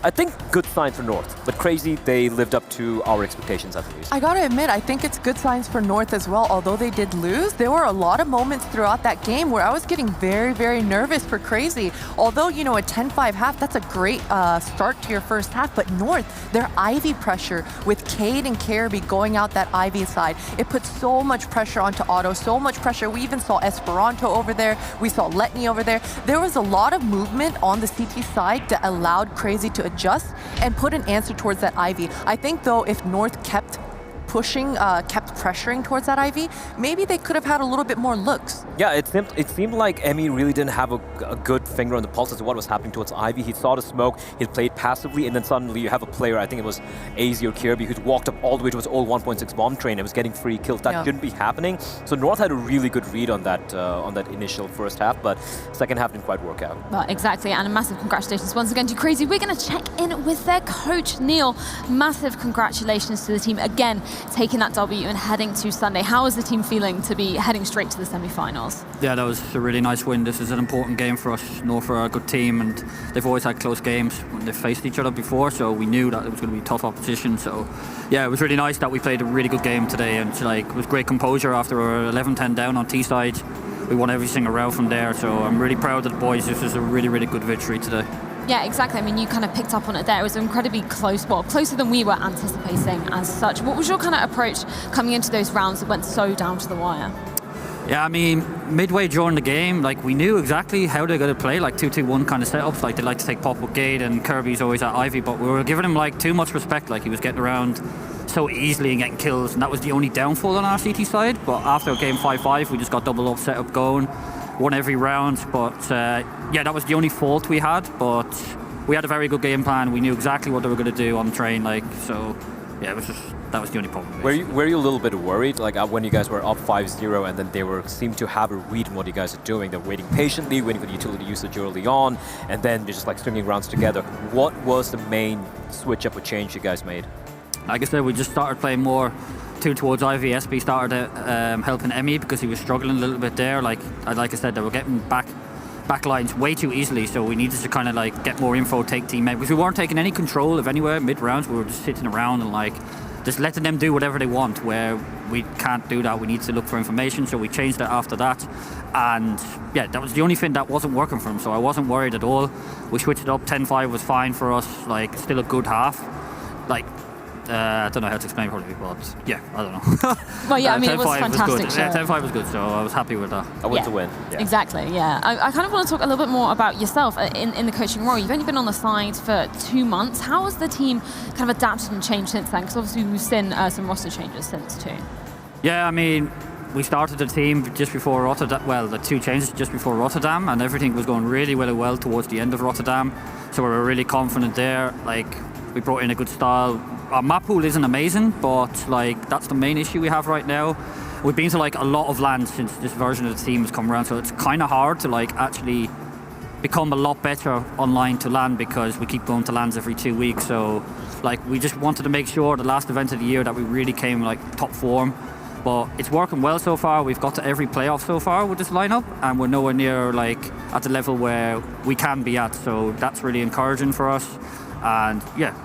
Speaker 3: I think good sign for North, but CR4ZY, they lived up to our expectations at least.
Speaker 4: I gotta admit, I think it's good signs for North as well. Although they did lose, there were a lot of moments throughout that game where I was getting very, very nervous for CR4ZY. Although, you know, a 10-5 half, that's a great start to your first half, but North, their Ivy pressure with Cade and Caribbean going out that Ivy side, it put so much pressure onto Otto, so much pressure. We even saw Esperanto over there, we saw Letney over there. There was a lot of movement on the CT side that allowed CR4ZY to adjust and put an answer towards that Ivy. I think though, if North kept pushing, kept pressuring towards that Ivy, maybe they could have had a little bit more looks.
Speaker 3: Yeah, it seemed like Emmy really didn't have a good finger on the pulse as to what was happening towards Ivy. He saw the smoke, he played passively, and then suddenly you have a player, I think it was AZ or Kirby, who walked up all the way to his old 1.6 bomb train and was getting free kills. That shouldn't be happening. So North had a really good read on that initial first half, but second half didn't quite work out.
Speaker 2: Well, exactly, and a massive congratulations once again to CR4ZY. We're going to check in with their coach, Neil. Massive congratulations to the team again, taking that W and heading to Sunday. How is the team feeling to be heading straight to the semi-finals?
Speaker 7: Yeah, that was a really nice win. This is an important game for us. North are a good team, and they've always had close games when they've faced each other before, so we knew that it was going to be tough opposition. So yeah, it was really nice that we played a really good game today, and it was great composure after our 11-10 down on T-side. We won every single round from there, so I'm really proud of the boys. This was a really, really good victory today.
Speaker 2: Yeah, exactly. I mean, you kind of picked up on it there. It was incredibly close, well, closer than we were anticipating as such. What was your kind of approach coming into those rounds that went so down to the wire?
Speaker 7: Yeah, I mean, midway during the game, like, we knew exactly how they're going to play, like 2-2-1 kind of setups. Like, they like to take pop with Gade, and Kirby's always at Ivy, but we were giving him like too much respect. Like, he was getting around so easily and getting kills, and that was the only downfall on our CT side. But after game 5-5, we just got double up setup going, won every round. But yeah, that was the only fault we had. But we had a very good game plan. We knew exactly what they were going to do on the train. Like, so yeah, it was just, that was the only problem.
Speaker 3: Were you a little bit worried, like when you guys were up 5-0 and then they seemed to have a read on what you guys are doing? They're waiting patiently, waiting for the utility usage early on, and then they're just like stringing rounds together. What was the main switch up or change you guys made?
Speaker 7: Like I said, we just started playing more towards Ivy. SB started helping Emmy because he was struggling a little bit there. Like I said, they were getting back lines way too easily, so we needed to kind of like get more info, take teammate, because we weren't taking any control of anywhere mid rounds. We were just sitting around and like just letting them do whatever they want, where we can't do that. We need to look for information, so we changed it after that. And yeah, that was the only thing that wasn't working for them, so I wasn't worried at all. We switched it up. 10-5 was fine for us, like still a good half. Like I don't know how to explain probably, but yeah, I don't know.
Speaker 2: Well, yeah, I mean, it was fantastic.
Speaker 7: Was yeah, 10-5 was good, so I was happy with that.
Speaker 3: I went to win. Yeah.
Speaker 2: Exactly, yeah. I kind of want to talk a little bit more about yourself in the coaching role. You've only been on the side for 2 months. How has the team kind of adapted and changed since then? Because obviously we've seen some roster changes since too.
Speaker 7: Yeah, I mean, we started the team just before Rotterdam, well, the 2 changes just before Rotterdam, and everything was going really well towards the end of Rotterdam, so we were really confident there. Like, we brought in a good style. Our map pool isn't amazing, but like that's the main issue we have right now. We've been to like a lot of lands since this version of the team has come around, so it's kind of hard to like actually become a lot better online to land, because we keep going to lands every 2 weeks. So like we just wanted to make sure the last event of the year that we really came like top form. But it's working well so far. We've got to every playoff so far with this lineup, and we're nowhere near like at the level where we can be at. So that's really encouraging for us. And yeah,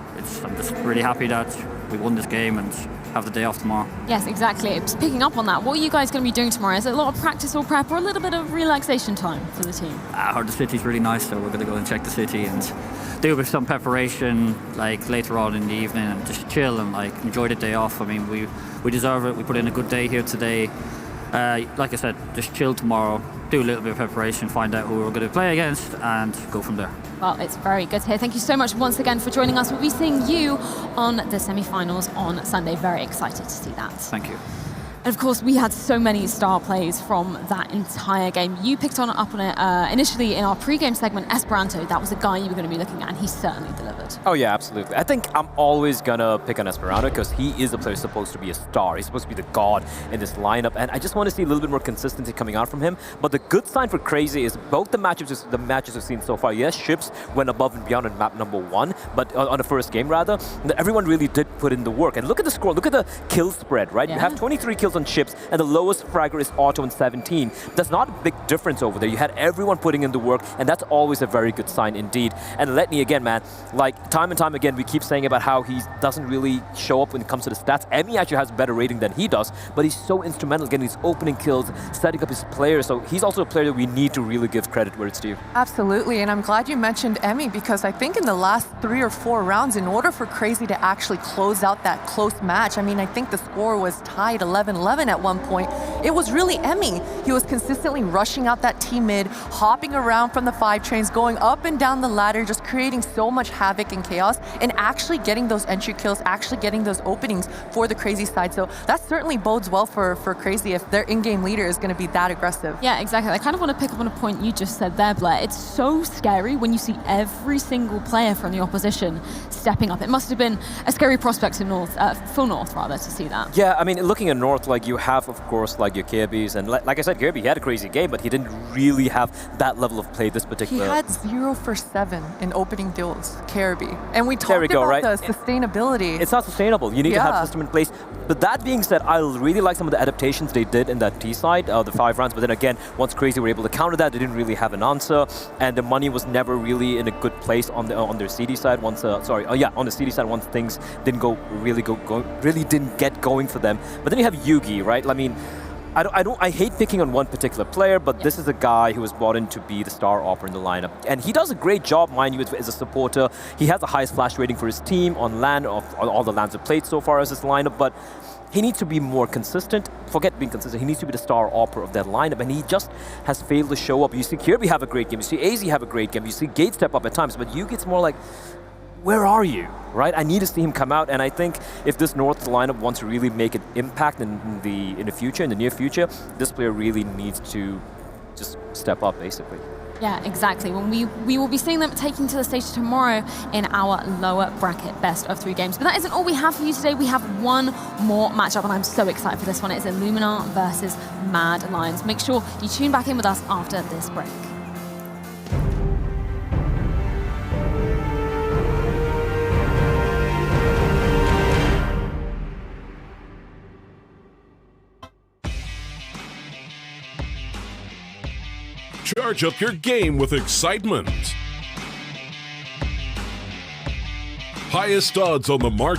Speaker 7: I'm just really happy that we won this game, and have the day off tomorrow.
Speaker 2: Yes, exactly. Just picking up on that, what are you guys going to be doing tomorrow? Is it a lot of practice or prep or a little bit of relaxation time for the team?
Speaker 7: I heard the city's really nice, so we're going to go and check the city and do with some preparation like later on in the evening and just chill and like enjoy the day off. I mean, we deserve it. We put in a good day here today. Like I said, just chill tomorrow, do a little bit of preparation, find out who we're going to play against, and go from there.
Speaker 2: Well, it's very good to hear. Thank you so much once again for joining us. We'll be seeing you on the semi-finals on Sunday. Very excited to see that.
Speaker 7: Thank you.
Speaker 2: And of course, we had so many star plays from that entire game. You picked up on it initially in our pre-game segment, Esperanto. That was the guy you were going to be looking at, and he certainly delivered.
Speaker 3: Oh yeah, absolutely. I think I'm always gonna pick on Esperanto because he is a player supposed to be a star. He's supposed to be the god in this lineup, and I just want to see a little bit more consistency coming out from him. But the good sign for CR4ZY is both the matches we've seen so far. Yes, Ships went above and beyond on map number 1, but on the first game rather, everyone really did put in the work. And look at the score. Look at the kill spread, right?
Speaker 2: Yeah.
Speaker 3: You have 23 kills on Ships, and the lowest fragger is Auto in 17. That's not a big difference over there. You had everyone putting in the work, and that's always a very good sign indeed. And Letney again, man, like time and time again, we keep saying about how he doesn't really show up when it comes to the stats. Emmy actually has a better rating than he does, but he's so instrumental getting these opening kills, setting up his players. So he's also a player that we need to really give credit where it's due.
Speaker 4: Absolutely, and I'm glad you mentioned Emmy because I think in the last 3 or 4 rounds, in order for CR4ZY to actually close out that close match, I mean, I think the score was tied 11-11 at one point. It was really Emmy. He was consistently rushing out that team mid, hopping around from the 5 trains, going up and down the ladder, just creating so much havoc and chaos, and actually getting those entry kills, actually getting those openings for the CR4ZY side. So that certainly bodes well for CR4ZY if their in-game leader is going to be that aggressive.
Speaker 2: Yeah, exactly. I kind of want to pick up on a point you just said there, Blair. It's so scary when you see every single player from the opposition stepping up. It must have been a scary prospect in North, for North rather, to see that.
Speaker 3: Yeah, I mean, looking at North, like you have, of course, like your Kirby's, and like I said, Kirby had a crazy game, but he didn't really have that level of play this particular.
Speaker 4: He had 0 for 7 in opening duels, Kirby. And we talked
Speaker 3: go,
Speaker 4: about
Speaker 3: right?
Speaker 4: the sustainability.
Speaker 3: It's not sustainable. You need to have a system in place. But that being said, I really like some of the adaptations they did in that T side, the 5 rounds. But then again, once CR4ZY were able to counter that, they didn't really have an answer, and the money was never really in a good place on their CD side. Once, on the CD side, once things didn't really didn't get going for them. But then you have Yugi, right? I mean, I hate picking on one particular player, but this is a guy who was brought in to be the star opera in the lineup. And he does a great job, mind you, as a supporter. He has the highest flash rating for his team on LAN, of all the LANs have played so far as his lineup, but he needs to be more consistent. Forget being consistent, he needs to be the star opera of that lineup, and he just has failed to show up. You see Kirby have a great game, you see AZ have a great game, you see Gate step up at times, but Yugi, it's more like, where are you, right? I need to see him come out, and I think if this North lineup wants to really make an impact in the near future, this player really needs to just step up, basically.
Speaker 2: Yeah, exactly. When we will be seeing them taking to the stage tomorrow in our lower bracket best of 3 games. But that isn't all we have for you today. We have one more matchup, and I'm so excited for this one. It's Illuminar versus Mad Lions. Make sure you tune back in with us after this break.
Speaker 8: Charge up your game with excitement. Highest odds on the market.